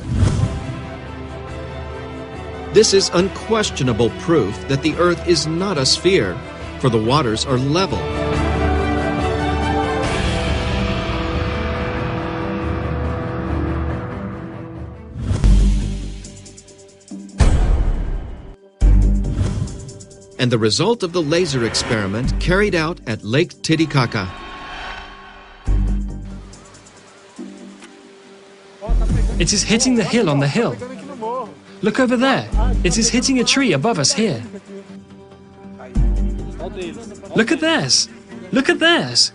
Speaker 1: This is unquestionable proof that the Earth is not a sphere, for the waters are level. And the result of the laser experiment carried out at Lake Titicaca.
Speaker 2: It is hitting the hill on the hill. Look over there. It is hitting a tree above us here. Look at theirs. Look at theirs.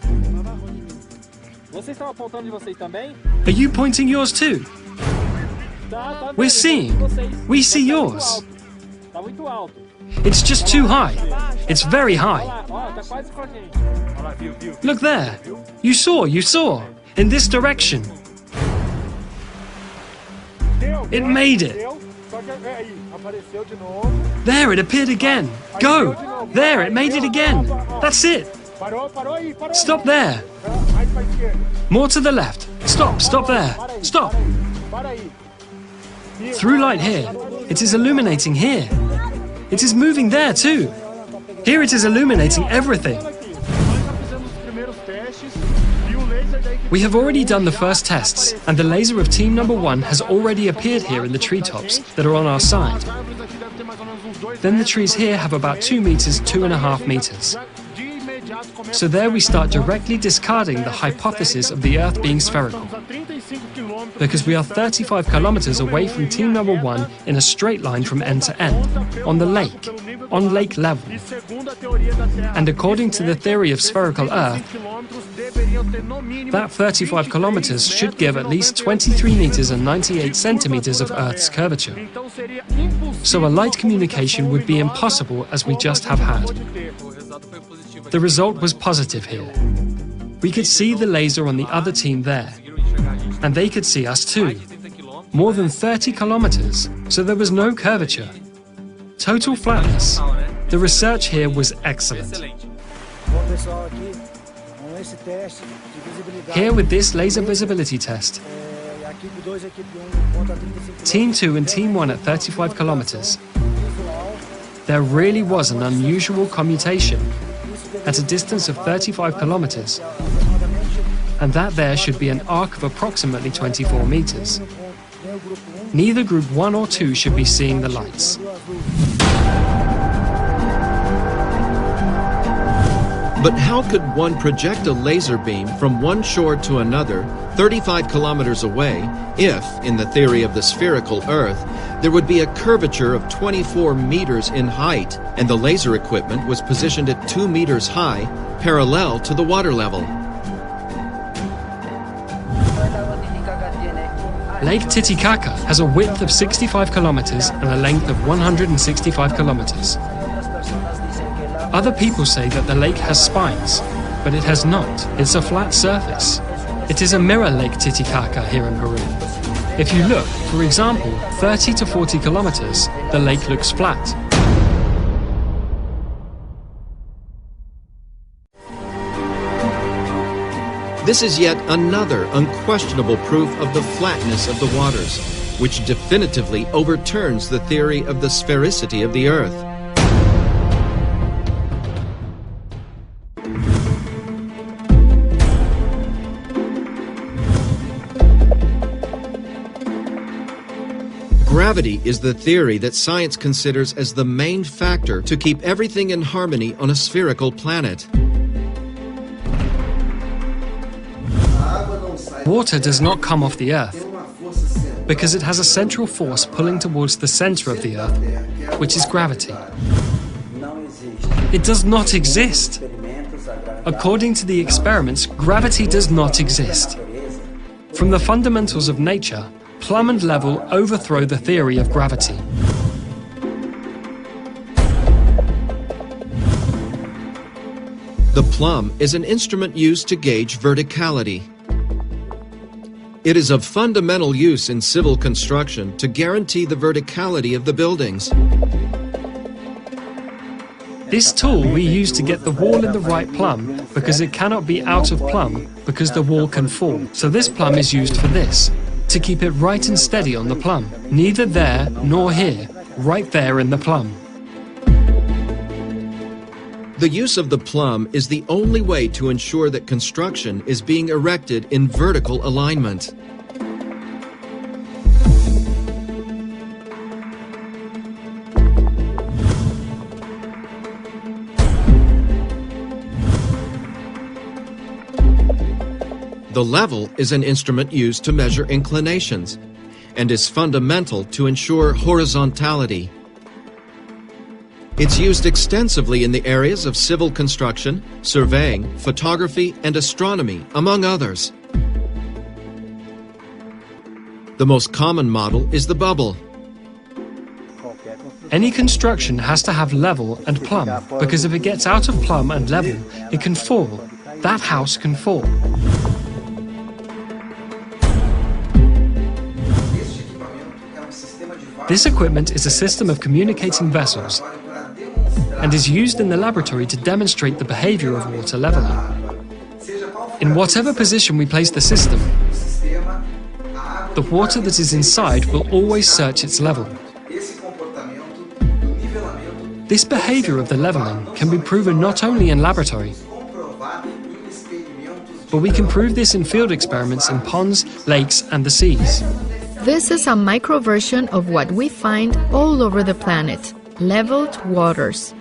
Speaker 2: Are you pointing yours too? We're seeing. We see yours. It's just too high. It's very high. Look there. You saw. In this direction. It made it. There, it appeared again. Go. There, it made it again. That's it. Stop there! More to the left. Stop there. Stop! Through light here. It is illuminating here. It is moving there too. Here it is illuminating everything. We have already done the first tests, and the laser of team number 1 has already appeared here in the treetops that are on our side. Then the trees here have about 2 meters, 2.5 meters. So there we start directly discarding the hypothesis of the Earth being spherical. Because we are 35 kilometers away from team number 1 in a straight line from end to end, on the lake, on lake level. And according to the theory of spherical Earth, that 35 kilometers should give at least 23 meters and 98 centimeters of Earth's curvature. So a light communication would be impossible as we just have had. The result was positive here. We could see the laser on the other team there. And they could see us too. More than 30 kilometers, so there was no curvature. Total flatness. The research here was excellent. Here with this laser visibility test, Team 2 and Team 1 at 35 kilometers. There really was an unusual commutation at a distance of 35 kilometers, and that there should be an arc of approximately 24 meters. Neither Group 1 or 2 should be seeing the lights.
Speaker 1: But how could one project a laser beam from one shore to another, 35 kilometers away, if, in the theory of the spherical Earth, there would be a curvature of 24 meters in height, and the laser equipment was positioned at 2 meters high, parallel to the water level?
Speaker 2: Lake Titicaca has a width of 65 kilometers and a length of 165 kilometers. Other people say that the lake has spines, but it has not. It's a flat surface. It is a mirror Lake Titicaca here in Peru. If you look, for example, 30 to 40 kilometers, the lake looks flat.
Speaker 1: This is yet another unquestionable proof of the flatness of the waters, which definitively overturns the theory of the sphericity of the Earth. Gravity is the theory that science considers as the main factor to keep everything in harmony on a spherical planet.
Speaker 2: Water does not come off the Earth because it has a central force pulling towards the center of the Earth, which is gravity. It does not exist. According to the experiments, gravity does not exist. From the fundamentals of nature, Plumb and Level overthrow the theory of gravity.
Speaker 1: The plumb is an instrument used to gauge verticality. It is of fundamental use in civil construction to guarantee the verticality of the buildings.
Speaker 2: This tool we use to get the wall in the right plumb because it cannot be out of plumb because the wall can fall. So this plumb is used for this, to keep it right and steady on the plumb. Neither there nor here, right there in the plumb.
Speaker 1: The use of the plumb is the only way to ensure that construction is being erected in vertical alignment. The level is an instrument used to measure inclinations and is fundamental to ensure horizontality. It's used extensively in the areas of civil construction, surveying, photography, and astronomy, among others. The most common model is the bubble.
Speaker 2: Any construction has to have level and plumb, because if it gets out of plumb and level, it can fall. That house can fall. This equipment is a system of communicating vessels, and is used in the laboratory to demonstrate the behavior of water leveling. In whatever position we place the system, the water that is inside will always search its level. This behavior of the leveling can be proven not only in laboratory, but we can prove this in field experiments in ponds, lakes, and the seas.
Speaker 4: This is a micro version of what we find all over the planet: leveled waters.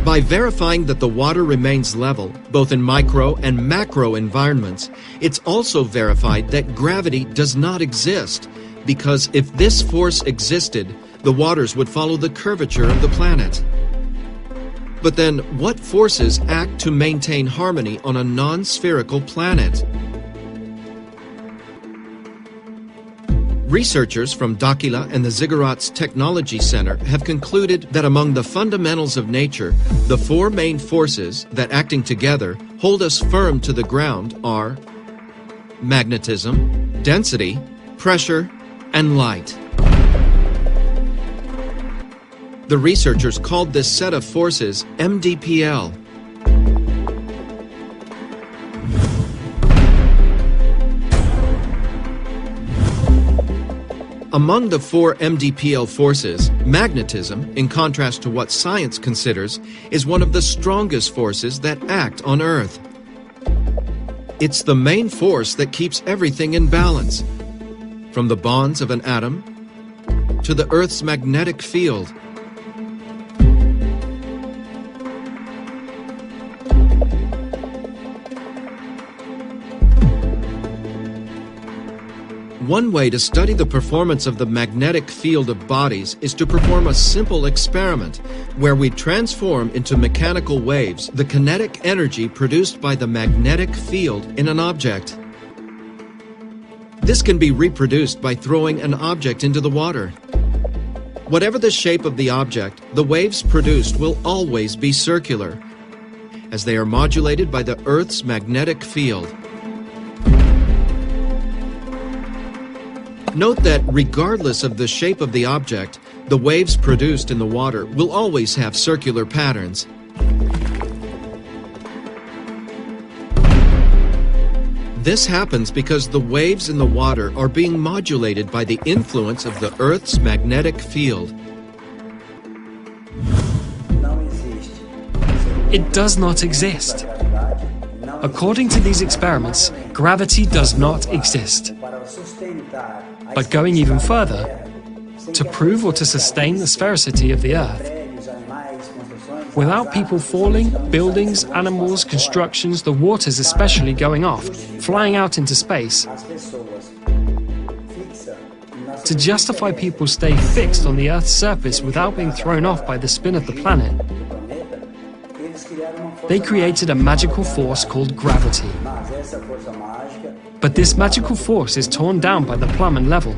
Speaker 1: By verifying that the water remains level, both in micro and macro environments, it's also verified that gravity does not exist, because if this force existed, the waters would follow the curvature of the planet. But then, what forces act to maintain harmony on a non-spherical planet? Researchers from Dakila and the Ziggurats Technology Center have concluded that among the fundamentals of nature, the four main forces that, acting together, hold us firm to the ground are magnetism, density, pressure, and light. The researchers called this set of forces MDPL. Among the four MDPL forces, magnetism, in contrast to what science considers, is one of the strongest forces that act on Earth. It's the main force that keeps everything in balance, from the bonds of an atom to the Earth's magnetic field. One way to study the performance of the magnetic field of bodies is to perform a simple experiment where we transform into mechanical waves the kinetic energy produced by the magnetic field in an object. This can be reproduced by throwing an object into the water. Whatever the shape of the object, the waves produced will always be circular, as they are modulated by the Earth's magnetic field. Note that regardless of the shape of the object, the waves produced in the water will always have circular patterns. This happens because the waves in the water are being modulated by the influence of the Earth's magnetic field.
Speaker 2: It does not exist. According to these experiments, gravity does not exist. But going even further, to prove or to sustain the sphericity of the Earth, without people falling, buildings, animals, constructions, the waters especially going off, flying out into space, to justify people stay fixed on the Earth's surface without being thrown off by the spin of the planet, they created a magical force called gravity. But this magical force is torn down by the plumb and level,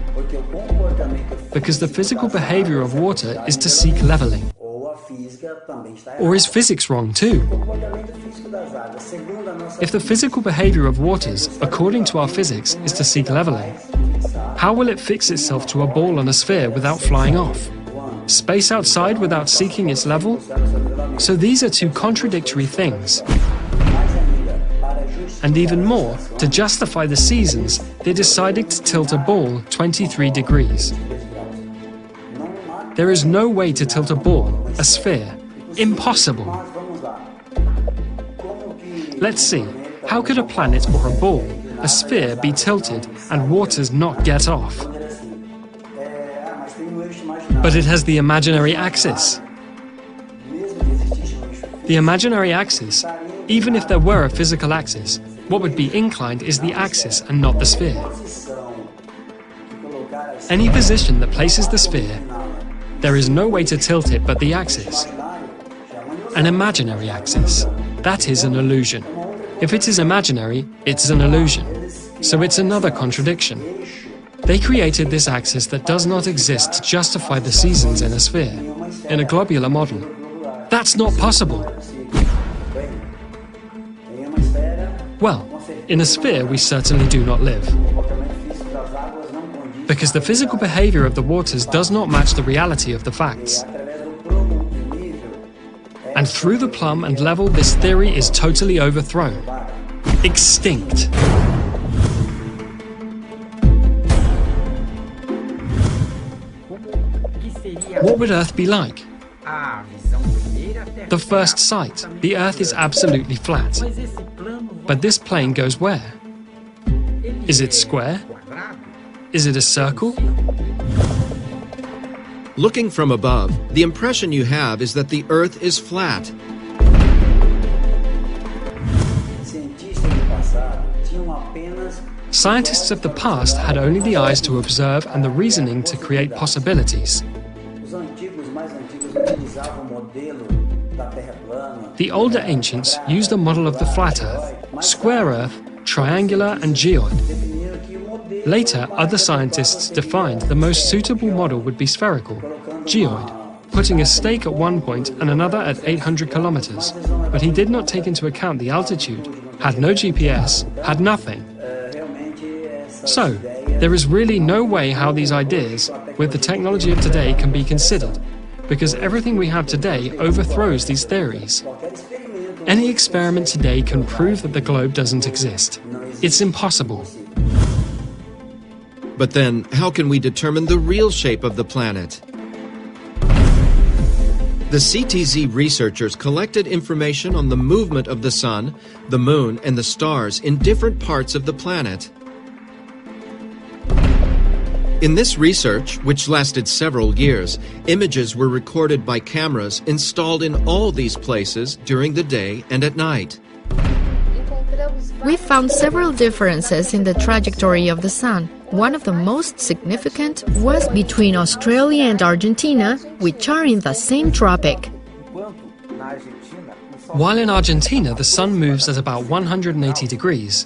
Speaker 2: because the physical behavior of water is to seek leveling. Or is physics wrong too? If the physical behavior of waters, according to our physics, is to seek leveling, how will it fix itself to a ball on a sphere without flying off? Space outside without seeking its level? So these are two contradictory things. And even more, to justify the seasons, they decided to tilt a ball 23 degrees. There is no way to tilt a ball, a sphere. Impossible. Let's see, how could a planet or a ball, a sphere, be tilted and waters not get off? But it has the imaginary axis. The imaginary axis, even if there were a physical axis, what would be inclined is the axis and not the sphere. Any position that places the sphere, there is no way to tilt it but the axis. An imaginary axis. That is an illusion. If it is imaginary, it's an illusion. So it's another contradiction. They created this axis that does not exist to justify the seasons in a sphere, in a globular model. That's not possible. Well, in a sphere we certainly do not live. Because the physical behavior of the waters does not match the reality of the facts. And through the plumb and level, this theory is totally overthrown. Extinct. What would Earth be like? The first sight, the Earth is absolutely flat. But this plane goes where? Is it square? Is it a circle?
Speaker 1: Looking from above, the impression you have is that the Earth is flat.
Speaker 2: Scientists of the past had only the eyes to observe and the reasoning to create possibilities. The older ancients used a model of the flat Earth, square Earth, triangular and geoid. Later, other scientists defined the most suitable model would be spherical, geoid, putting a stake at one point and another at 800 kilometers. But he did not take into account the altitude, had no GPS, had nothing. So, there is really no way how these ideas, with the technology of today, can be considered, because everything we have today overthrows these theories. Any experiment today can prove that the globe doesn't exist. It's impossible.
Speaker 1: But then, how can we determine the real shape of the planet? The CTZ researchers collected information on the movement of the Sun, the Moon, and the stars in different parts of the planet. In this research, which lasted several years, images were recorded by cameras installed in all these places during the day and at night.
Speaker 4: We found several differences in the trajectory of the Sun. One of the most significant was between Australia and Argentina, which are in the same tropic.
Speaker 2: While in Argentina, the Sun moves at about 180 degrees.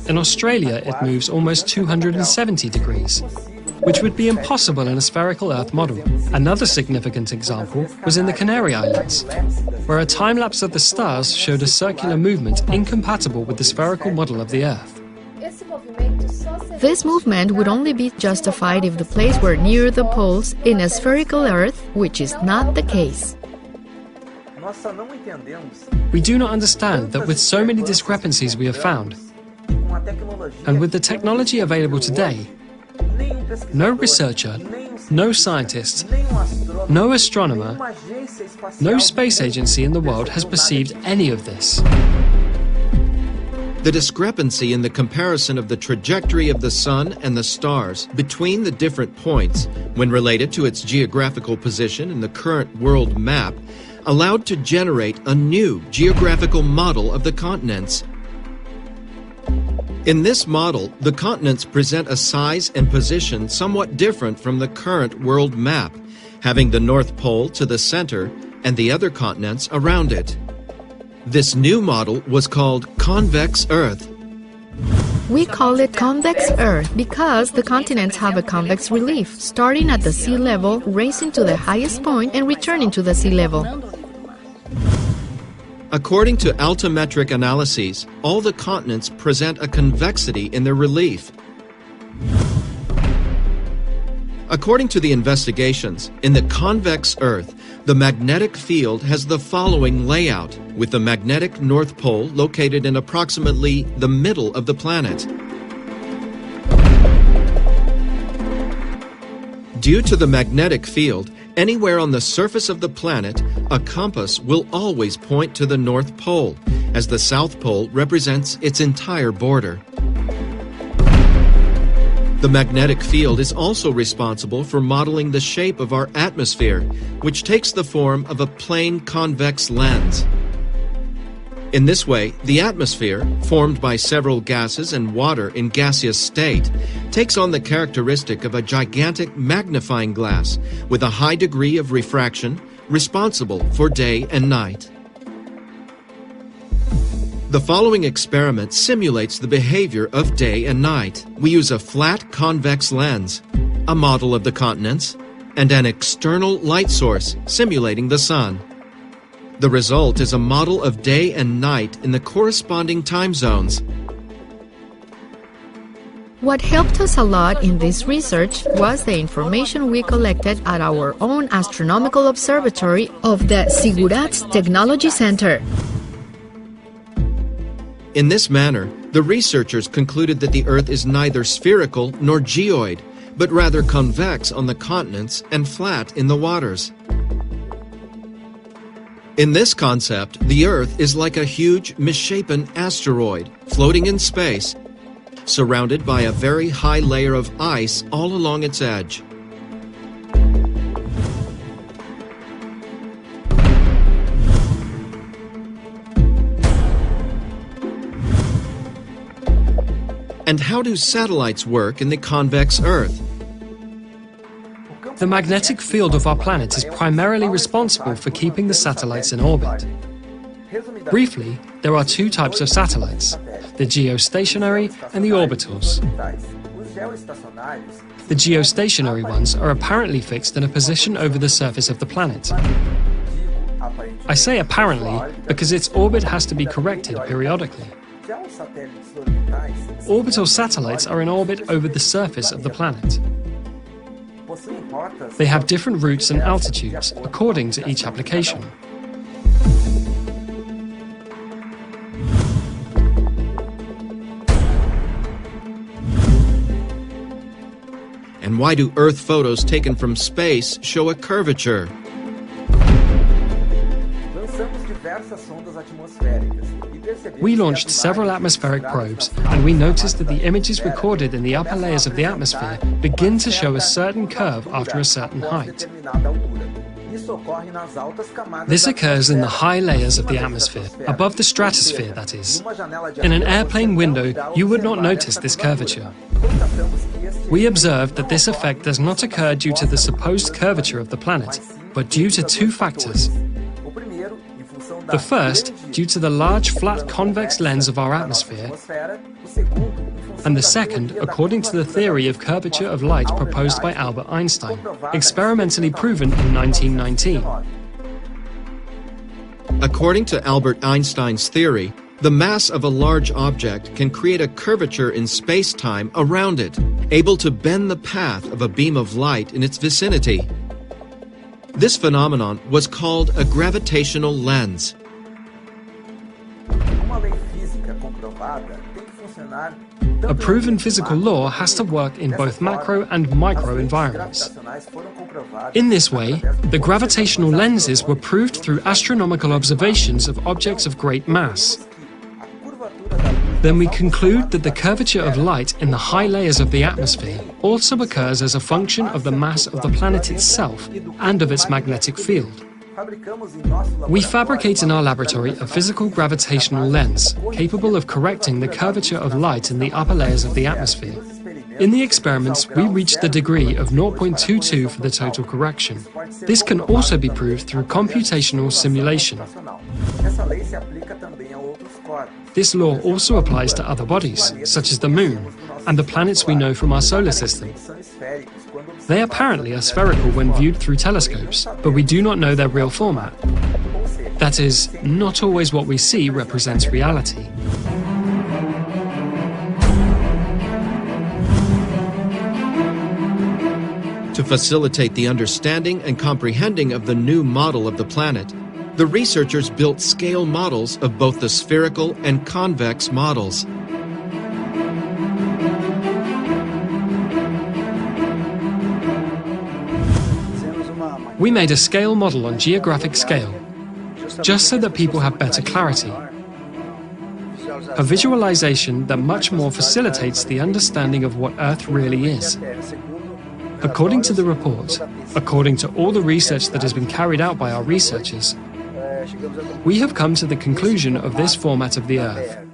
Speaker 2: In Australia, it moves almost 270 degrees, which would be impossible in a spherical Earth model. Another significant example was in the Canary Islands, where a time-lapse of the stars showed a circular movement incompatible with the spherical model of the Earth.
Speaker 4: This movement would only be justified if the place were near the poles in a spherical Earth, which is not the case.
Speaker 2: We do not understand that with so many discrepancies we have found, and with the technology available today, no researcher, no scientist, no astronomer, no space agency in the world has perceived any of this.
Speaker 1: The discrepancy in the comparison of the trajectory of the Sun and the stars between the different points, when related to its geographical position in the current world map, allowed to generate a new geographical model of the continents. In this model, the continents present a size and position somewhat different from the current world map, having the North Pole to the center and the other continents around it. This new model was called convexe Earth.
Speaker 4: We call it convex Earth because the continents have a convex relief, starting at the sea level, racing to the highest point and returning to the sea level.
Speaker 1: According to altimetric analyses, all the continents present a convexity in their relief. According to the investigations, in the convex Earth, the magnetic field has the following layout, with the magnetic North Pole located in approximately the middle of the planet. Due to the magnetic field, anywhere on the surface of the planet, a compass will always point to the North Pole, as the South Pole represents its entire border. The magnetic field is also responsible for modeling the shape of our atmosphere, which takes the form of a plane convex lens. In this way, the atmosphere, formed by several gases and water in gaseous state, takes on the characteristic of a gigantic magnifying glass with a high degree of refraction, responsible for day and night. The following experiment simulates the behavior of day and night. We use a flat convex lens, a model of the continents, and an external light source simulating the Sun. The result is a model of day and night in the corresponding time zones.
Speaker 4: What helped us a lot in this research was the information we collected at our own astronomical observatory of the Ziggurat's Technology Center.
Speaker 1: In this manner, the researchers concluded that the Earth is neither spherical nor geoid, but rather convex on the continents and flat in the waters. In this concept, the Earth is like a huge, misshapen asteroid floating in space, surrounded by a very high layer of ice all along its edge. And how do satellites work in the convex Earth?
Speaker 2: The magnetic field of our planet is primarily responsible for keeping the satellites in orbit. Briefly, there are two types of satellites, the geostationary and the orbitals. The geostationary ones are apparently fixed in a position over the surface of the planet. I say apparently because its orbit has to be corrected periodically. Orbital satellites are in orbit over the surface of the planet. They have different routes and altitudes according to each application.
Speaker 1: And why do Earth photos taken from space show a curvature?
Speaker 2: We launched several atmospheric probes, and we noticed that the images recorded in the upper layers of the atmosphere begin to show a certain curve after a certain height. This occurs in the high layers of the atmosphere, above the stratosphere, that is. In an airplane window, you would not notice this curvature. We observed that this effect does not occur due to the supposed curvature of the planet, but due to two factors. The first, due to the large flat convex lens of our atmosphere, and the second, according to the theory of curvature of light proposed by Albert Einstein, experimentally proven in 1919.
Speaker 1: According to Albert Einstein's theory, the mass of a large object can create a curvature in space-time around it, able to bend the path of a beam of light in its vicinity. This phenomenon was called a gravitational lens.
Speaker 2: A proven physical law has to work in both macro and micro environments. In this way, the gravitational lenses were proved through astronomical observations of objects of great mass. Then we conclude that the curvature of light in the high layers of the atmosphere also occurs as a function of the mass of the planet itself and of its magnetic field. We fabricate in our laboratory a physical gravitational lens capable of correcting the curvature of light in the upper layers of the atmosphere. In the experiments, we reached the degree of 0.22 for the total correction. This can also be proved through computational simulation. This law also applies to other bodies, such as the Moon, and the planets we know from our solar system. They apparently are spherical when viewed through telescopes, but we do not know their real format. That is, not always what we see represents reality.
Speaker 1: To facilitate the understanding and comprehending of the new model of the planet, the researchers built scale models of both the spherical and convex models.
Speaker 2: We made a scale model on geographic scale, just so that people have better clarity. A visualization that much more facilitates the understanding of what Earth really is. According to the report, according to all the research that has been carried out by our researchers, we have come to the conclusion of this format of the Earth.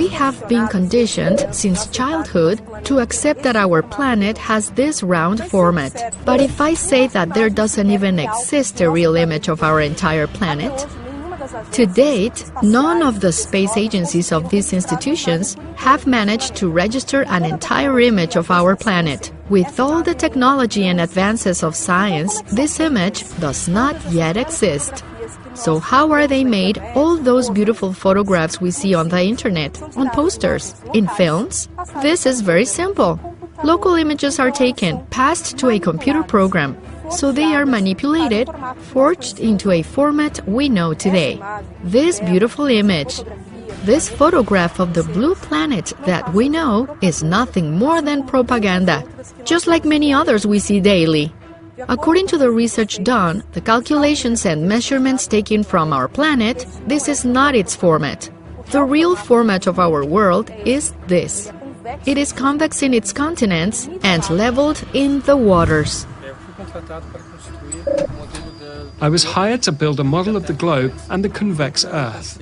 Speaker 4: We have been conditioned since childhood to accept that our planet has this round format. But if I say that there doesn't even exist a real image of our entire planet, to date, none of the space agencies of these institutions have managed to register an entire image of our planet. With all the technology and advances of science, this image does not yet exist. So how are they made, all those beautiful photographs we see on the internet, on posters, in films? This is very simple. Local images are taken, passed to a computer program, so they are manipulated, forged into a format we know today. This beautiful image, this photograph of the blue planet that we know, is nothing more than propaganda, just like many others we see daily. According to the research done, the calculations and measurements taken from our planet, this is not its format. The real format of our world is this. It is convex in its continents and leveled in the waters.
Speaker 2: I was hired to build a model of the globe and the convex Earth.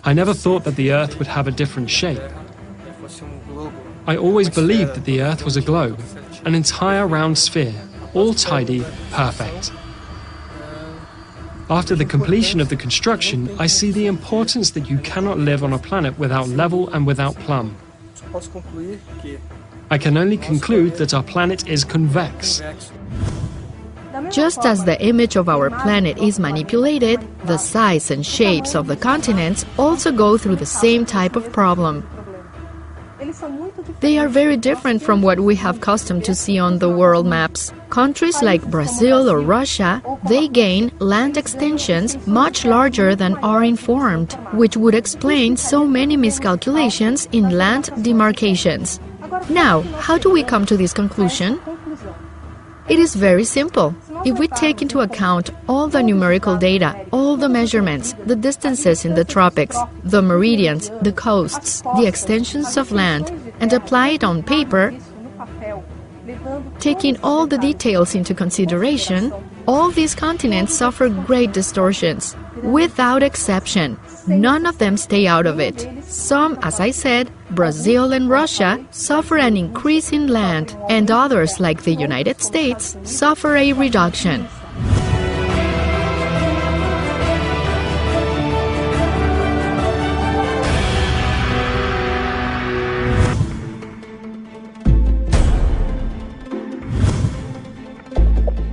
Speaker 2: I never thought that the Earth would have a different shape. I always believed that the Earth was a globe, an entire round sphere, all tidy, perfect. After the completion of the construction, I see the importance that you cannot live on a planet without level and without plumb. I can only conclude that our planet is convex.
Speaker 4: Just as the image of our planet is manipulated, the size and shapes of the continents also go through the same type of problem. They are very different from what we have custom to see on the world maps. Countries like Brazil or Russia, they gain land extensions much larger than are informed, which would explain so many miscalculations in land demarcations. Now, how do we come to this conclusion? It is very simple. If we take into account all the numerical data, all the measurements, the distances in the tropics, the meridians, the coasts, the extensions of land, and apply it on paper, taking all the details into consideration, all these continents suffer great distortions. Without exception, none of them stay out of it. Some, as I said, Brazil and Russia, suffer an increase in land, and others, like the United States, suffer a reduction.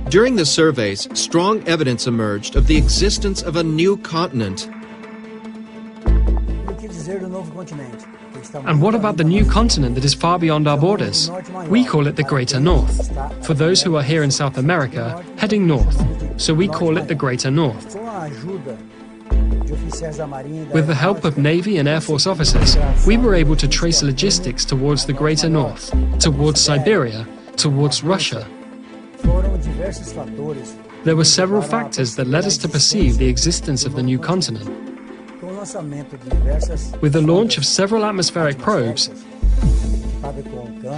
Speaker 1: During the surveys, strong evidence emerged of the existence of a new continent.
Speaker 2: And what about the new continent that is far beyond our borders? We call it the Greater North. For those who are here in South America, heading north, so we call it the Greater North. With the help of Navy and Air Force officers, we were able to trace logistics towards the Greater North, towards Siberia, towards Russia. There were several factors that led us to perceive the existence of the new continent. With the launch of several atmospheric probes,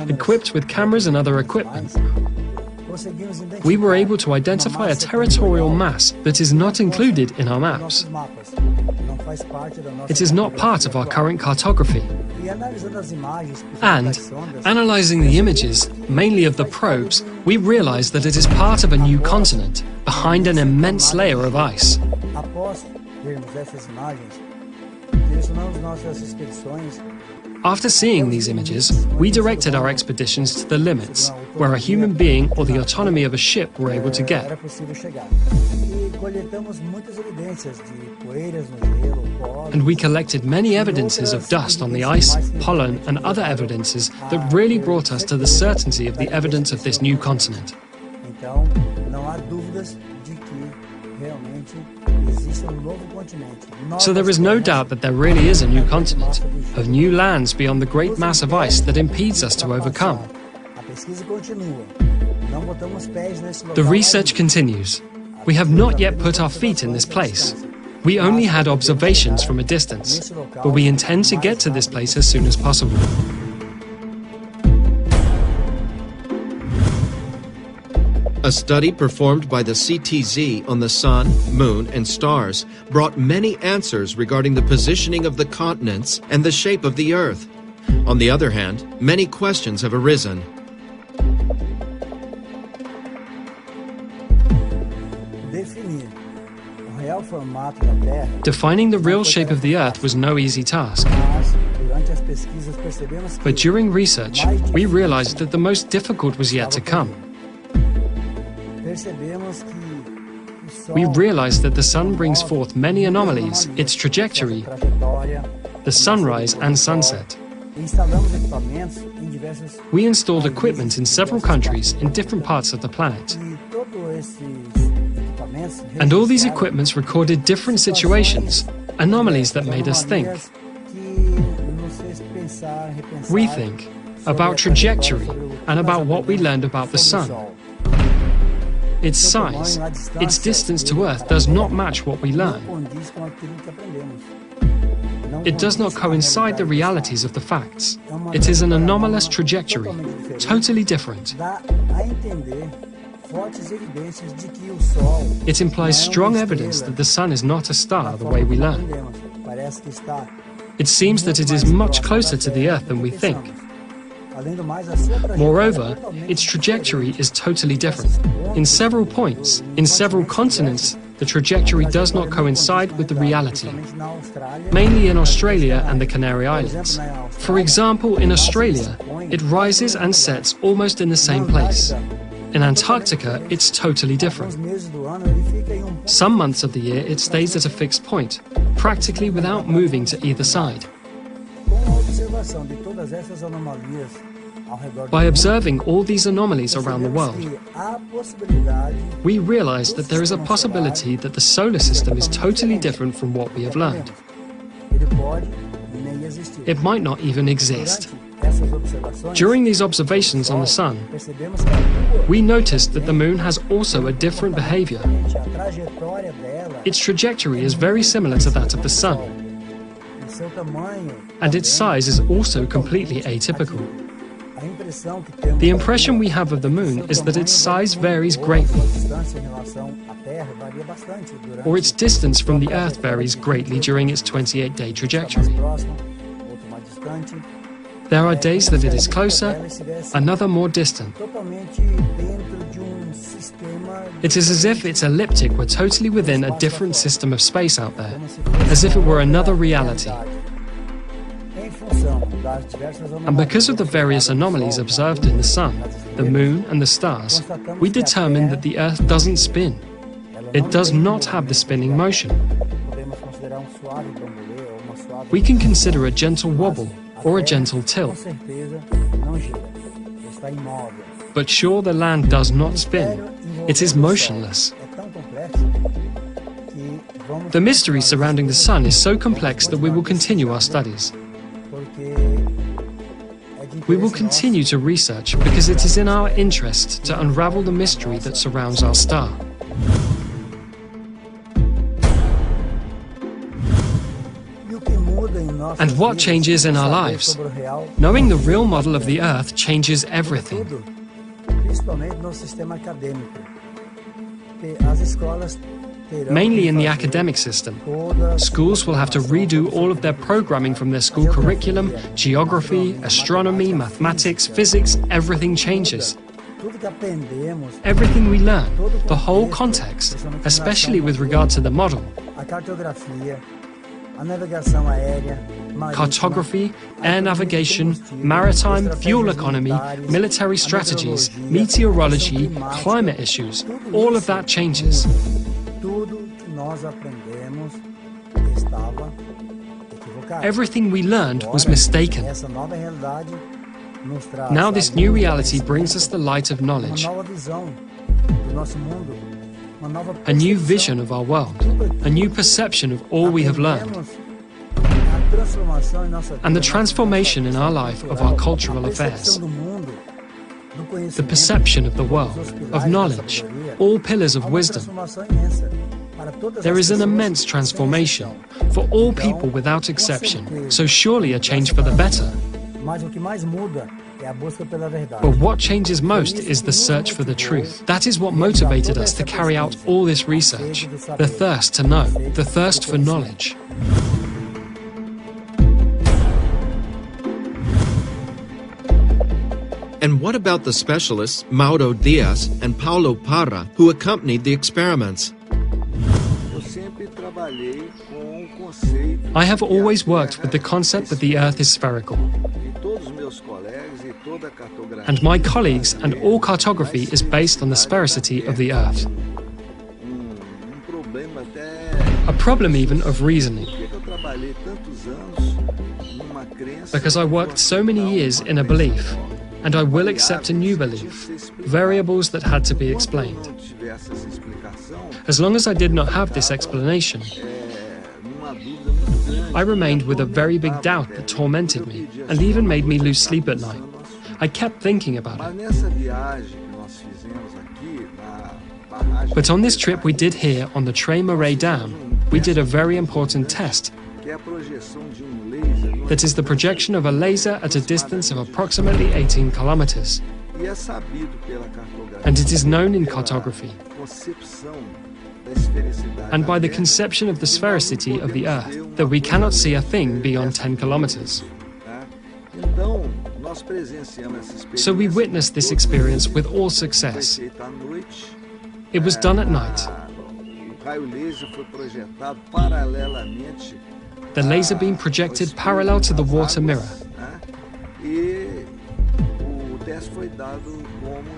Speaker 2: equipped with cameras and other equipment, we were able to identify a territorial mass that is not included in our maps. It is not part of our current cartography. And, analyzing the images, mainly of the probes, we realized that it is part of a new continent, behind an immense layer of ice. After seeing these images, we directed our expeditions to the limits, where a human being or the autonomy of a ship were able to get. And we collected many evidences of dust on the ice, pollen, and other evidences that really brought us to the certainty of the evidence of this new continent. So there is no doubt that there really is a new continent, of new lands beyond the great mass of ice that impedes us to overcome. The research continues. We have not yet put our feet in this place. We only had observations from a distance, but we intend to get to this place as soon as possible.
Speaker 1: A study performed by the CTZ on the Sun, Moon, and stars brought many answers regarding the positioning of the continents and the shape of the Earth. On the other hand, many questions have arisen.
Speaker 2: Defining the real shape of the Earth was no easy task. But during research, we realized that the most difficult was yet to come. We realized that the Sun brings forth many anomalies, its trajectory, the sunrise and sunset. We installed equipment in several countries in different parts of the planet. And all these equipments recorded different situations, anomalies that made us think. We think about trajectory and about what we learned about the Sun. Its size, its distance to Earth does not match what we learn. It does not coincide the realities of the facts. It is an anomalous trajectory, totally different. It implies strong evidence that the Sun is not a star the way we learn. It seems that it is much closer to the Earth than we think. Moreover, its trajectory is totally different. In several points, in several continents, the trajectory does not coincide with the reality, mainly in Australia and the Canary Islands. For example, in Australia, it rises and sets almost in the same place. In Antarctica, it's totally different. Some months of the year, it stays at a fixed point, practically without moving to either side. By observing all these anomalies around the world, we realize that there is a possibility that the solar system is totally different from what we have learned. It might not even exist. During these observations on the Sun, we noticed that the Moon has also a different behavior. Its trajectory is very similar to that of the Sun, and its size is also completely atypical. The impression we have of the Moon is that its size varies greatly, or its distance from the Earth varies greatly during its 28-day trajectory. There are days that it is closer, another more distant. It is as if its elliptic were totally within a different system of space out there, as if it were another reality. And because of the various anomalies observed in the Sun, the Moon and the stars, we determined that the Earth doesn't spin. It does not have the spinning motion. We can consider a gentle wobble or a gentle tilt. But sure, the land does not spin. It is motionless. The mystery surrounding the Sun is so complex that we will continue our studies. We will continue to research because it is in our interest to unravel the mystery that surrounds our star. And what changes in our lives? Knowing the real model of the Earth changes everything. Mainly in the academic system. Schools will have to redo all of their programming from their school curriculum, geography, astronomy, mathematics, physics, everything changes. Everything we learn, the whole context, especially with regard to the model. Cartography, air navigation, maritime, fuel economy, military strategies, meteorology, climate issues, all of that changes. Everything we learned was mistaken. Now this new reality brings us the light of knowledge, a new vision of our world, a new perception of all we have learned, and the transformation in our life of our cultural affairs. The perception of the world, of knowledge, all pillars of wisdom. There is an immense transformation for all people without exception, so surely a change for the better. But what changes most is the search for the truth. That is what motivated us to carry out all this research. The thirst to know, the thirst for knowledge.
Speaker 1: And what about the specialists Mauro Diaz and Paulo Parra who accompanied the experiments?
Speaker 2: I have always worked with the concept that the Earth is spherical. And my colleagues and all cartography is based on the sphericity of the Earth. A problem even of reasoning. Because I worked so many years in a belief, and I will accept a new belief, variables that had to be explained. As long as I did not have this explanation, I remained with a very big doubt that tormented me and even made me lose sleep at night. I kept thinking about it. But on this trip we did here on the Terre Dam, we did a very important test. That is the projection of a laser at a distance of approximately 18 kilometers. And it is known in cartography and by the conception of the sphericity of the Earth that we cannot see a thing beyond 10 kilometers. So we witnessed this experience with all success. It was done at night. The laser beam projected parallel to the water mirror.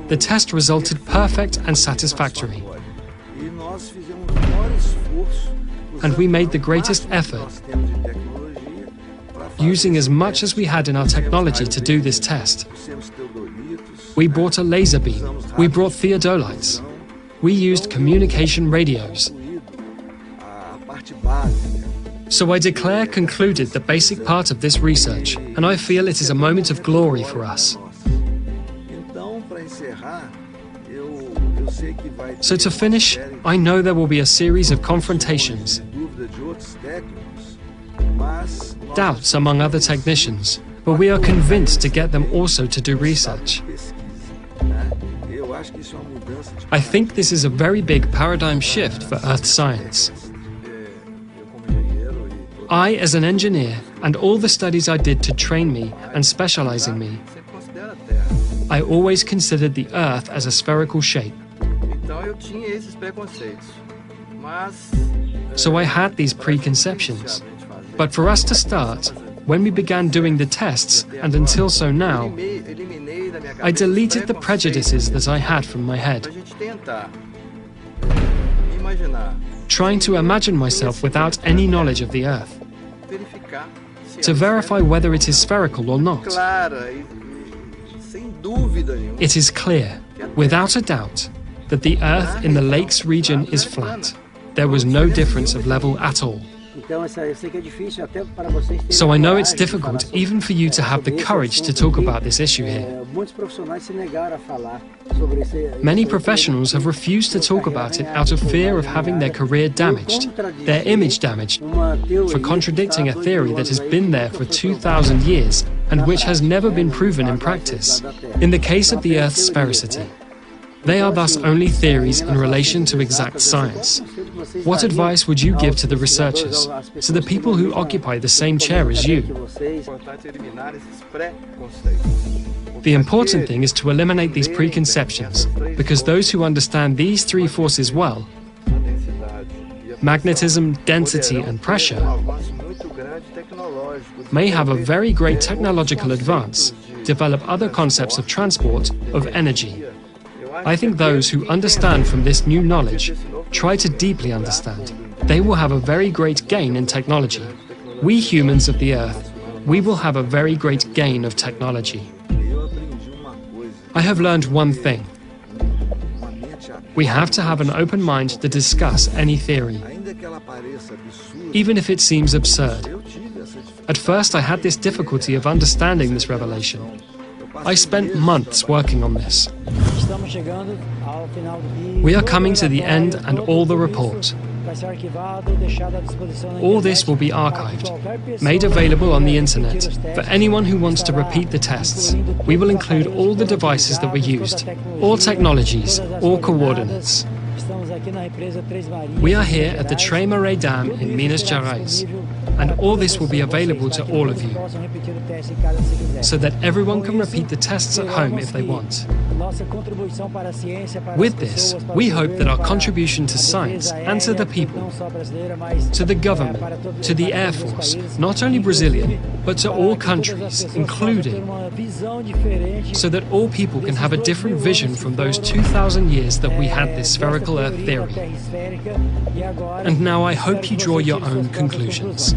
Speaker 2: The test resulted perfect and satisfactory. And we made the greatest effort, using as much as we had in our technology to do this test. We brought a laser beam, we brought theodolites, we used communication radios. So I declare concluded the basic part of this research, and I feel it is a moment of glory for us. So to finish, I know there will be a series of confrontations, doubts among other technicians, but we are convinced to get them also to do research. I think this is a very big paradigm shift for Earth science. I, as an engineer, and all the studies I did to train me and specializing me, I always considered the Earth as a spherical shape. So I had these preconceptions. But for us to start, when we began doing the tests, and until so now, I deleted the prejudices that I had from my head, trying to imagine myself without any knowledge of the Earth, to verify whether it is spherical or not. It is clear, without a doubt, that the Earth in the lakes region is flat. There was no difference of level at all. So I know it's difficult even for you to have the courage to talk about this issue here. Many professionals have refused to talk about it out of fear of having their career damaged, their image damaged, for contradicting a theory that has been there for 2,000 years and which has never been proven in practice. In the case of the Earth's sphericity, they are thus only theories in relation to exact science. What advice would you give to the researchers, to the people who occupy the same chair as you? The important thing is to eliminate these preconceptions, because those who understand these three forces well, magnetism, density, and pressure, may have a very great technological advance, develop other concepts of transport, of energy. I think those who understand from this new knowledge, try to deeply understand, they will have a very great gain in technology. We humans of the Earth, we will have a very great gain of technology. I have learned one thing. We have to have an open mind to discuss any theory, even if it seems absurd. At first I had this difficulty of understanding this revelation. I spent months working on this. We are coming to the end and all the report. All this will be archived, made available on the internet, for anyone who wants to repeat the tests. We will include all the devices that were used, all technologies, all coordinates. We are here at the Terre Dam in Minas Gerais, and all this will be available to all of you, so that everyone can repeat the tests at home if they want. With this, we hope that our contribution to science and to the people, to the government, to the Air Force, not only Brazilian, but to all countries, including, so that all people can have a different vision from those 2,000 years that we had this spherical Earth theory. And now I hope you draw your own conclusions.